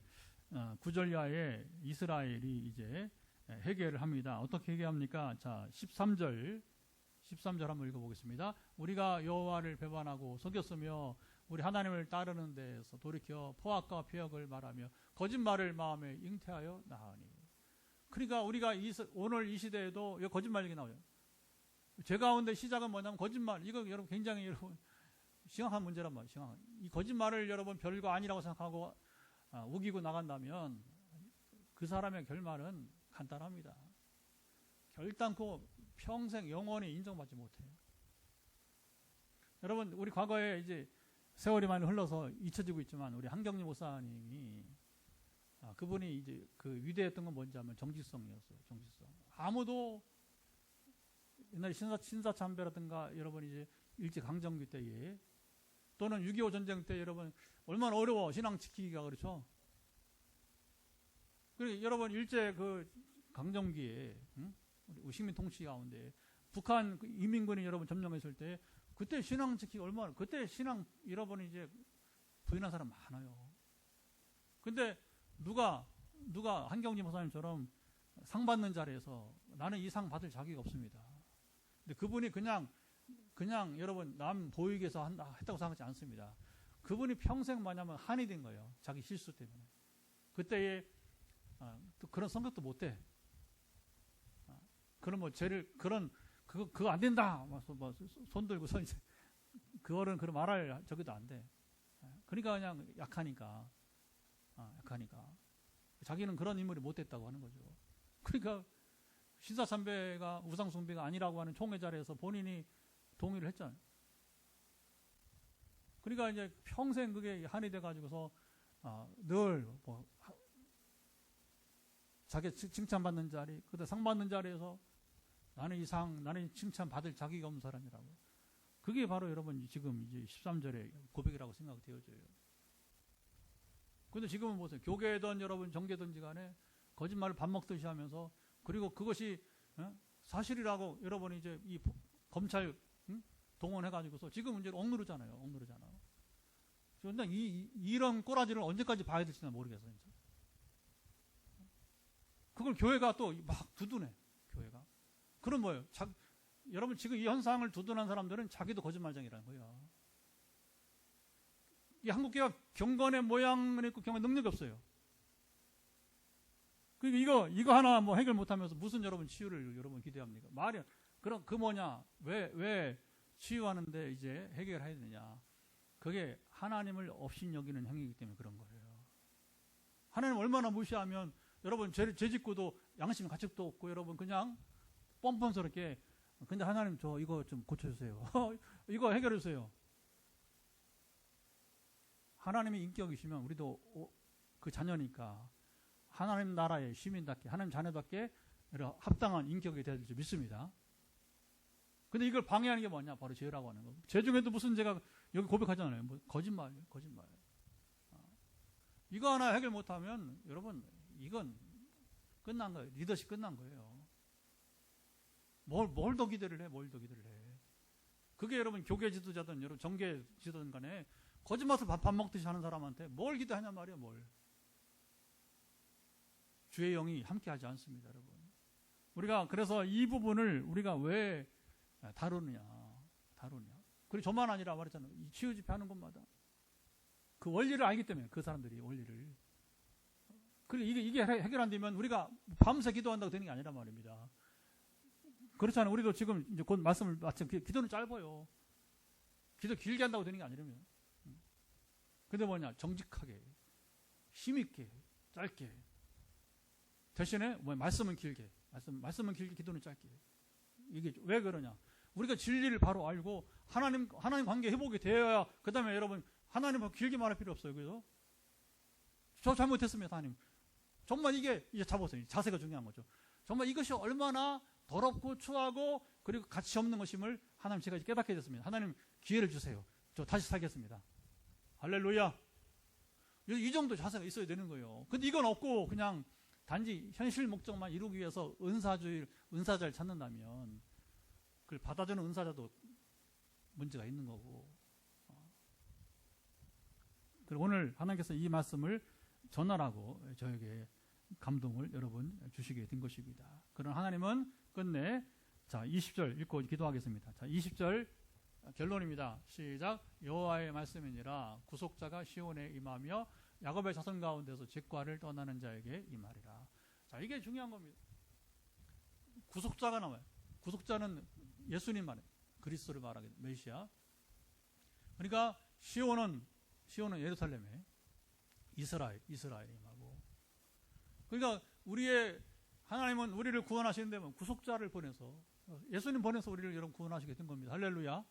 9절 이하에 이스라엘이 이제 회개를 합니다. 어떻게 회개합니까? 자, 13절 한번 읽어보겠습니다. 우리가 여호와를 배반하고 속였으며 우리 하나님을 따르는 데에서 돌이켜 포악과 폐역을 말하며 거짓말을 마음에 잉태하여 나으니. 그러니까 우리가 오늘 이 시대에도 거짓말 얘기 나와요. 죄 가운데 시작은 뭐냐면 거짓말. 이거 여러분 굉장히 여러분 심각한 문제란 말이에요. 이 거짓말을 여러분 별거 아니라고 생각하고 우기고 나간다면 그 사람의 결말은 간단합니다. 결단코 평생 영원히 인정받지 못해요. 여러분 우리 과거에 이제 세월이 많이 흘러서 잊혀지고 있지만 우리 한경림 목사님이 그분이 이제 그 위대했던 건 뭔지 하면 정직성이었어요. 정직성. 아무도 옛날에 신사참배라든가 여러분 이제 일제강점기 때에 또는 6.25 전쟁 때 여러분 얼마나 어려워 신앙 지키기가 그렇죠. 그리고 여러분 일제 그 강점기에 우리 식민 통치 가운데 북한 이민군이 여러분 점령했을 때 그때 신앙 지키기 얼마나 그때 신앙 여러분 이제 부인한 사람 많아요. 근데 누가 한경림 목사님처럼 상 받는 자리에서 나는 이 상 받을 자격이 없습니다. 근데 그분이 그냥 여러분 남 보이기 위해서 했다고 생각하지 않습니다. 그분이 평생 뭐냐면 한이 된 거예요. 자기 실수 때문에. 그때에 또 그런 성격도 못 돼. 그런 뭐 죄를 그거 안 된다. 뭐 손 들고서 이제 그거는 그런 말할 저기도 안 돼. 그러니까 그냥 약하니까 자기는 그런 인물이 못 됐다고 하는 거죠. 그러니까 신사참배가 우상숭배가 아니라고 하는 총회 자리에서 본인이 동의를 했잖아요. 그러니까 이제 평생 그게 한이 돼가지고서 늘 뭐 자기 칭찬받는 자리, 그때 상 받는 자리에서 나는 칭찬 받을 자격이 없는 사람이라고. 그게 바로 여러분 지금 이제 13절의 고백이라고 생각되어져요. 근데 지금은 보세요. 교계든 여러분 정계든지 간에 거짓말을 밥 먹듯이 하면서 그리고 그것이 사실이라고 여러분이 이제 이 검찰 동원해가지고서 지금 이제 억누르잖아요. 그런데 이런 꼬라지를 언제까지 봐야 될지는 모르겠어요. 진짜. 그걸 교회가 또 막 두둔해. 교회가. 그럼 뭐예요? 여러분 지금 이 현상을 두둔한 사람들은 자기도 거짓말쟁이라는 거예요. 이 한국교회가 경건의 모양을 있고 경건 능력이 없어요. 그러니까 이거 하나 뭐 해결 못하면서 무슨 여러분 치유를 여러분 기대합니까? 말이 그럼 그 뭐냐? 왜 치유하는데 이제 해결해야 되느냐? 그게 하나님을 없인 여기는 행위이기 때문에 그런 거예요. 하나님 얼마나 무시하면 여러분 죄 짓고도 양심 가책도 없고 여러분 그냥 뻔뻔스럽게 근데 하나님 저 이거 좀 고쳐주세요. 이거 해결해주세요. 하나님의 인격이시면 우리도 그 자녀니까 하나님 나라의 시민답게 하나님 자녀답게 합당한 인격이 되야 될 줄 믿습니다. 근데 이걸 방해하는 게 뭐냐? 바로 죄라고 하는 거. 죄 중에도 무슨 죄가 여기 고백하잖아요. 뭐 거짓말. 이거 하나 해결 못하면 여러분 이건 끝난 거예요. 리더십 끝난 거예요. 뭘 더 기대를 해? 그게 여러분 교계 지도자든 여러분 정계 지도든 간에 거짓말을 밥 먹듯이 하는 사람한테 뭘 기대하냐 말이야. 주의 영이 함께하지 않습니다, 여러분. 우리가 그래서 이 부분을 우리가 왜 다루느냐. 그리고 저만 아니라 말했잖아요. 이 치유 집회하는 곳마다 그 원리를 알기 때문에 그 사람들이 원리를. 그리고 이게 해결 안 되면 우리가 밤새 기도한다고 되는 게 아니란 말입니다. 그렇잖아요. 우리도 지금 이제 곧 말씀을 마침 기도는 짧아요. 기도 길게 한다고 되는 게 아니라면. 근데 뭐냐? 정직하게, 힘있게, 짧게. 대신에 말씀은 길게, 말씀은 길게, 기도는 짧게. 이게 왜 그러냐? 우리가 진리를 바로 알고 하나님 관계 회복이 되어야 그 다음에 여러분 하나님하고 길게 말할 필요 없어요. 그래서 저 잘못했습니다, 하나님. 정말 이게 잡으세요. 자세가 중요한 거죠. 정말 이것이 얼마나 더럽고 추하고 그리고 가치 없는 것임을 하나님 제가 깨닫게 됐습니다. 하나님 기회를 주세요. 저 다시 살겠습니다. 할렐루야. 이 정도 자세가 있어야 되는 거예요. 근데 이건 없고 그냥 단지 현실 목적만 이루기 위해서 은사자를 찾는다면 그걸 받아주는 은사자도 문제가 있는 거고. 그리고 오늘 하나님께서 이 말씀을 전하라고 저에게 감동을 여러분 주시게 된 것입니다. 그런 하나님은 끝내 자 20절 읽고 기도하겠습니다. 자 20절 결론입니다. 시작. 여호와의 말씀이니라 구속자가 시온에 임하며 야곱의 자손 가운데서 직과를 떠나는 자에게 임하리라. 자 이게 중요한 겁니다. 구속자가 나와요. 구속자는 예수님 말이에요. 그리스도를 말하게 돼. 메시아. 그러니까 시온은 예루살렘에 이스라엘이 임하고. 그러니까 하나님은 우리를 구원하시는데 구속자를 보내서 예수님 보내서 우리를 여러분 구원하시게 된 겁니다. 할렐루야.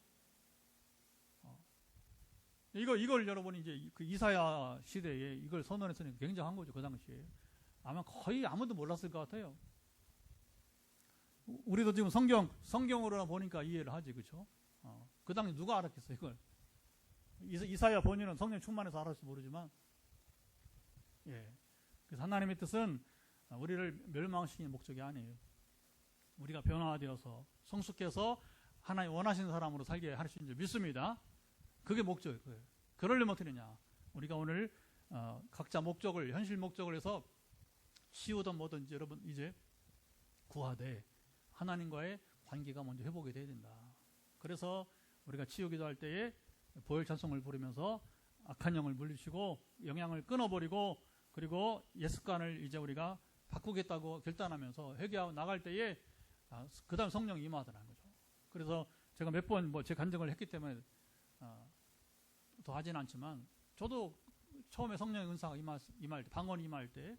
이걸 여러분이 이제 그 이사야 시대에 이걸 선언했으니까 굉장한 거죠. 그 당시에. 아마 거의 아무도 몰랐을 것 같아요. 우리도 지금 성경으로 보니까 이해를 하지, 그렇죠? 그 당시 누가 알았겠어요, 이걸? 이사야 본인은 성령 충만해서 알았을지 모르지만, 예. 그래서 하나님의 뜻은 우리를 멸망시키는 목적이 아니에요. 우리가 변화되어서 성숙해서 하나님 원하시는 사람으로 살게 하시는 줄 믿습니다. 그게 목적이에요. 그러려면 어떻게 되냐? 우리가 오늘 각자 목적을 현실 목적을 해서 치우든 뭐든지 여러분 이제 구하되 하나님과의 관계가 먼저 회복이 돼야 된다. 그래서 우리가 치유기도 할 때에 보혈 찬송을 부르면서 악한 영을 물리치고 영향을 끊어버리고 그리고 옛 습관을 이제 우리가 바꾸겠다고 결단하면서 회개하고 나갈 때에 그 다음 성령이 임하더라는 거죠. 그래서 제가 몇 번 제 간증을 했기 때문에 더 하진 않지만 저도 처음에 성령의 은사가 임할 때 방언이 임할 때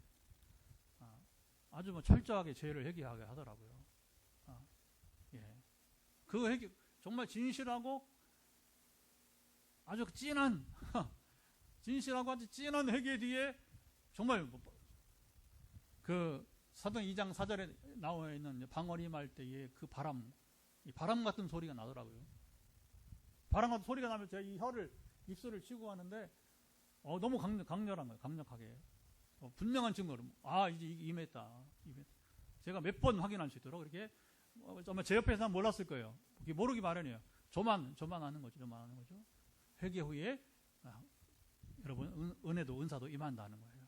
아주 철저하게 죄를 회개하게 하더라고요. 예. 그 회개 정말 진실하고 아주 진실하고 아주 진한 회개 뒤에 정말 그 사도행 2장 4절에 나와 있는 방언이 임할 때에 그 이 바람 같은 소리가 나더라고요. 바람 같은 소리가 나면 제가 이 입술을 치고 하는데 너무 강렬한 거예요. 강력하게. 분명한 증거로 이제 임했다. 제가 몇 번 확인할 수 있도록 그렇게 정말 제 옆에 사람 몰랐을 거예요. 모르기 마련이에요. 저만 아는 거죠. 회개 후에 여러분 은혜도 은사도 임한다는 거예요.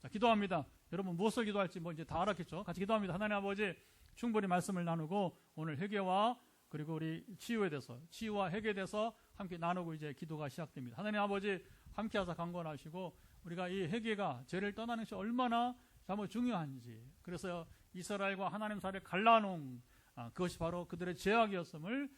자, 기도합니다. 여러분 무엇을 기도할지 이제 다 알았겠죠. 같이 기도합니다. 하나님 아버지 충분히 말씀을 나누고 오늘 회개와 그리고 우리 치유에 대해서 치유와 회개에 대해서 함께 나누고 이제 기도가 시작됩니다. 하나님 아버지 함께 하사 강권하시고 우리가 이 회개가 죄를 떠나는 것이 얼마나 참 중요한지 그래서 이스라엘과 하나님 사이를 갈라놓은 그것이 바로 그들의 죄악이었음을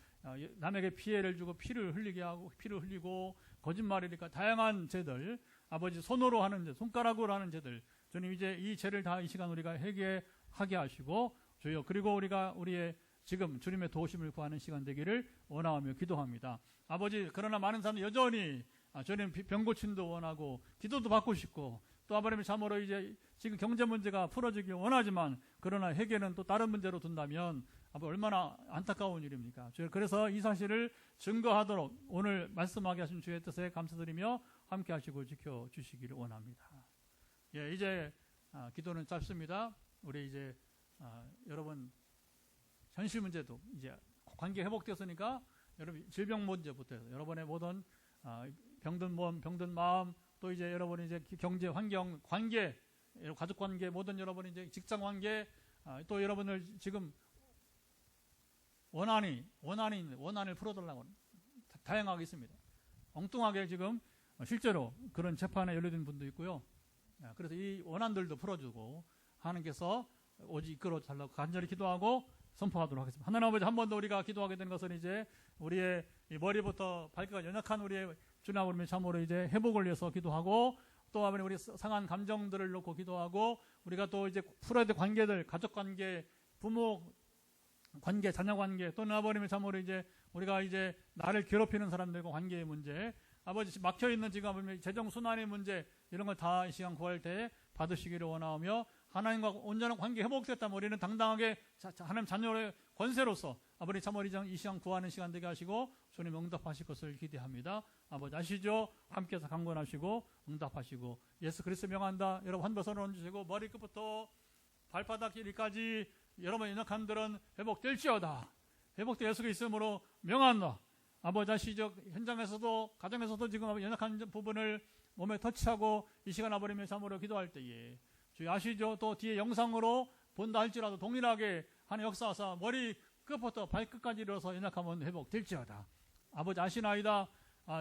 남에게 피해를 주고 피를 흘리고 거짓말이니까 다양한 죄들 아버지 손으로 하는 죄 손가락으로 하는 죄들 주님 이제 이 죄를 다 이 시간 우리가 회개하게 하시고 주여 그리고 우리가 우리의 지금 주님의 도우심을 구하는 시간 되기를 원하며 기도합니다. 아버지 그러나 많은 사람들 여전히 주님 병 고침도 원하고 기도도 받고 싶고 또 아버님의 참으로 이제 지금 경제 문제가 풀어지길 원하지만 그러나 회개는 또 다른 문제로 둔다면 얼마나 안타까운 일입니까? 그래서 이 사실을 증거하도록 오늘 말씀하게 하신 주의 뜻에 감사드리며 함께 하시고 지켜주시기를 원합니다. 예, 이제 기도는 짧습니다. 우리 이제 여러분 현실 문제도 이제 관계 회복되었으니까 여러분 질병 문제부터 해서 여러분의 모든 병든 몸, 병든 마음 또 이제 여러분이 이제 경제 환경 관계 가족 관계 모든 여러분이 이제 직장 관계 또 여러분을 지금 원한을 풀어달라고 다양하게 있습니다. 엉뚱하게 지금 실제로 그런 재판에 연루된 분도 있고요. 그래서 이 원한들도 풀어주고 하나님께서 오직 이끌어 달라고 간절히 기도하고 선포하도록 하겠습니다. 하나님 아버지 한 번 더 우리가 기도하게 되는 것은 이제 우리의 이 머리부터 발끝까지 연약한 우리의 주님 아버님의 참으로 이제 회복을 위해서 기도하고 또 아버님 우리 상한 감정들을 놓고 기도하고 우리가 또 이제 풀어야 될 관계들 가족 관계 부모 관계 자녀 관계 또는 아버님의 참으로 이제 우리가 이제 나를 괴롭히는 사람들과 관계의 문제 아버지 막혀있는 지금 아버님 재정 순환의 문제 이런 걸 다 이 시간 구할 때 받으시기를 원하며 하나님과 온전한 관계 회복됐다면 우리는 당당하게 하나님 자녀의 권세로서 아버지 참으로 이 시간 구하는 시간 되게 하시고 주님 응답하실 것을 기대합니다. 아버지 아시죠? 함께해서 강권하시고 응답하시고 예수 그리스도 명한다. 여러분 한 번 손을 얹으시고 머리끝부터 발바닥 길이까지 여러분 연약한 들은 회복될지어다. 회복될 예수 그리스도로 명한다. 아버지 아시죠? 현장에서도 가정에서도 지금 연약한 부분을 몸에 터치하고 이 시간 아버님의 참으로 기도할 때에 주여 아시죠? 또 뒤에 영상으로 본다 할지라도 동일하게 하는 역사하사 머리 끝부터 발끝까지 이뤄서 연약하면 회복될지어다. 아버지 아시나이다.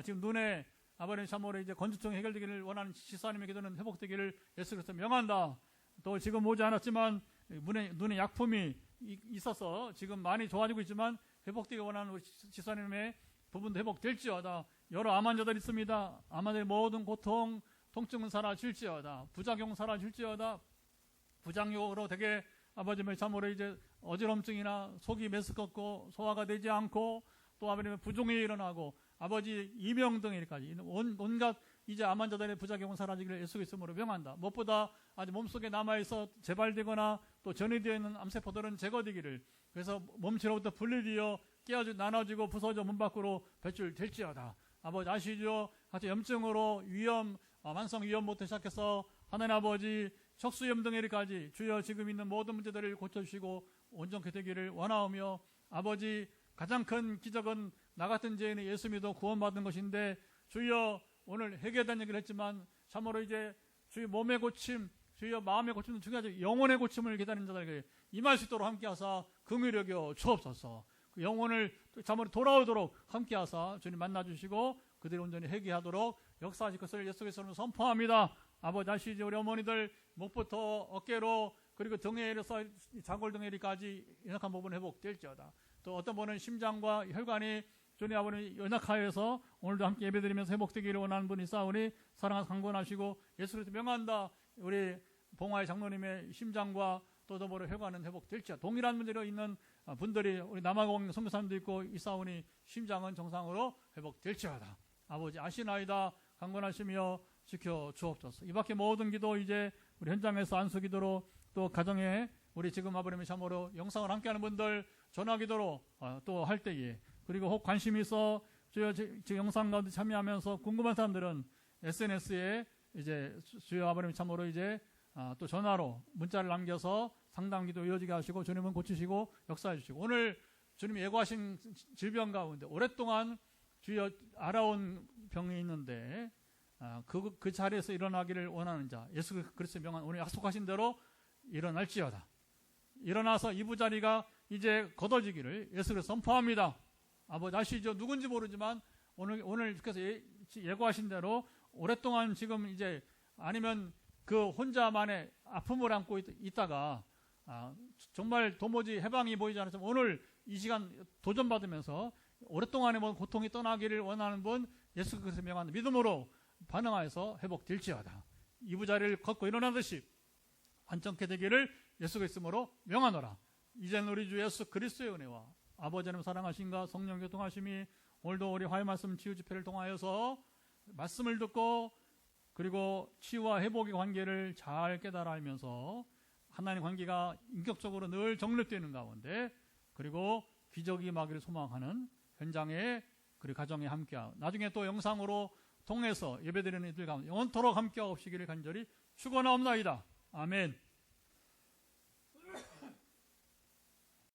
지금 눈에 아버님 참으로 이제 건조증이 해결되기를 원하는 지사님의 기도는 회복되기를 예수 그리스도 명한다. 또 지금 오지 않았지만 눈에 약품이 있어서 지금 많이 좋아지고 있지만 회복되기 원하는 우리 지사님의 부분도 회복될지어다. 여러 암 환자들 있습니다. 암 환자의 모든 고통, 통증은 사라질지어다. 부작용 사라질지어다. 부작용으로 되게 아버지의 참으로 이제 어지럼증이나 속이 메스껍고 소화가 되지 않고 또 아버님의 부종이 일어나고 아버지 이명 등일까지 온갖 이제 암 환자들의 부작용은 사라지기를 예수 그리스도로 명한다. 무엇보다 아직 몸속에 남아있어 재발되거나 또 전이되어 있는 암세포들은 제거되기를 그래서 몸체로부터 분리되어 깨어지고 나눠지고 부서져 문 밖으로 배출될지어다. 아버지 아시죠? 같이 염증으로 위염, 만성 위염부터 시작해서 하나님 아버지 척수염 등에까지 주여 지금 있는 모든 문제들을 고쳐주시고 온전케 되기를 원하오며 아버지 가장 큰 기적은 나 같은 죄인의 예수 믿어 구원받은 것인데 주여 오늘 회개된 얘기를 했지만 참으로 이제 주여 몸의 고침 주여 마음의 고침도 중요하죠. 영혼의 고침을 기다리는 자들에게 임할 수 있도록 함께하사 긍휼히 여겨 주옵소서. 그 영혼을 참으로 돌아오도록 함께하사 주님 만나주시고 그들이 온전히 회개하도록 역사하실 것을 예수 그리스도로 선포합니다. 아버지 아시죠? 우리 어머니들 목부터 어깨로 그리고 등에 이르러서 자골 등에까지 연약한 부분 회복될지어다. 또 어떤 분은 심장과 혈관이 주님 아버님 연약하여서 오늘도 함께 예배드리면서 회복되기를 원하는 분이 있사오니 사랑하사 강권하시고 예수 그리스도 명한다. 우리 봉화의 장로님의 심장과 또 더불어 혈관은 회복될지어다. 동일한 문제로 있는 분들이 우리 남아공 선교사님도 있고 있사오니 심장은 정상으로 회복될지어다. 아버지 아시나이다. 강권하시며 지켜 주옵소서. 이 밖에 모든 기도 이제 우리 현장에서 안수 기도로 또 가정에 우리 지금 아버님의 참으로 영상을 함께하는 분들 전화 기도로 또 할 때에 그리고 혹 관심이 있어 주여 제 영상 가운데 참여하면서 궁금한 사람들은 SNS에 이제 주여 아버님 참으로 이제 또 전화로 문자를 남겨서 상담 기도 이어지게 하시고 주님은 고치시고 역사해 주시고 오늘 주님이 예고하신 질병 가운데 오랫동안 주여 알아온 병이 있는데 그 자리에서 일어나기를 원하는 자 예수 그리스도의 명한 오늘 약속하신 대로 일어날지어다. 일어나서 이부자리가 이제 걷어지기를 예수 그리스도 선포합니다. 아버지 아시죠? 누군지 모르지만 오늘 주께서 예고하신 대로 오랫동안 지금 이제 아니면 그 혼자만의 아픔을 안고 있다가 정말 도무지 해방이 보이지 않았지만 오늘 이 시간 도전받으면서 오랫동안의 고통이 떠나기를 원하는 분 예수 그리스도의 명한 믿음으로 반응하여서 회복될지어다. 이부자리를 걷고 일어나듯이 안정케 되기를 예수 그리스도로 명하노라. 이제는 우리 주 예수 그리스도의 은혜와 아버지 하나님 사랑하심과 성령 교통하심이 오늘도 우리 화요 말씀 치유 집회를 통하여서 말씀을 듣고 그리고 치유와 회복의 관계를 잘 깨달아 알면서 하나님 관계가 인격적으로 늘 정립되는 가운데 그리고 기적이 임하기를 소망하는 현장에 그리고 가정에 함께하고 나중에 또 영상으로 통해서 예배드리는 이들 가운데 영원토록 함께하옵시기를 간절히 축원하옵나이다. 아멘.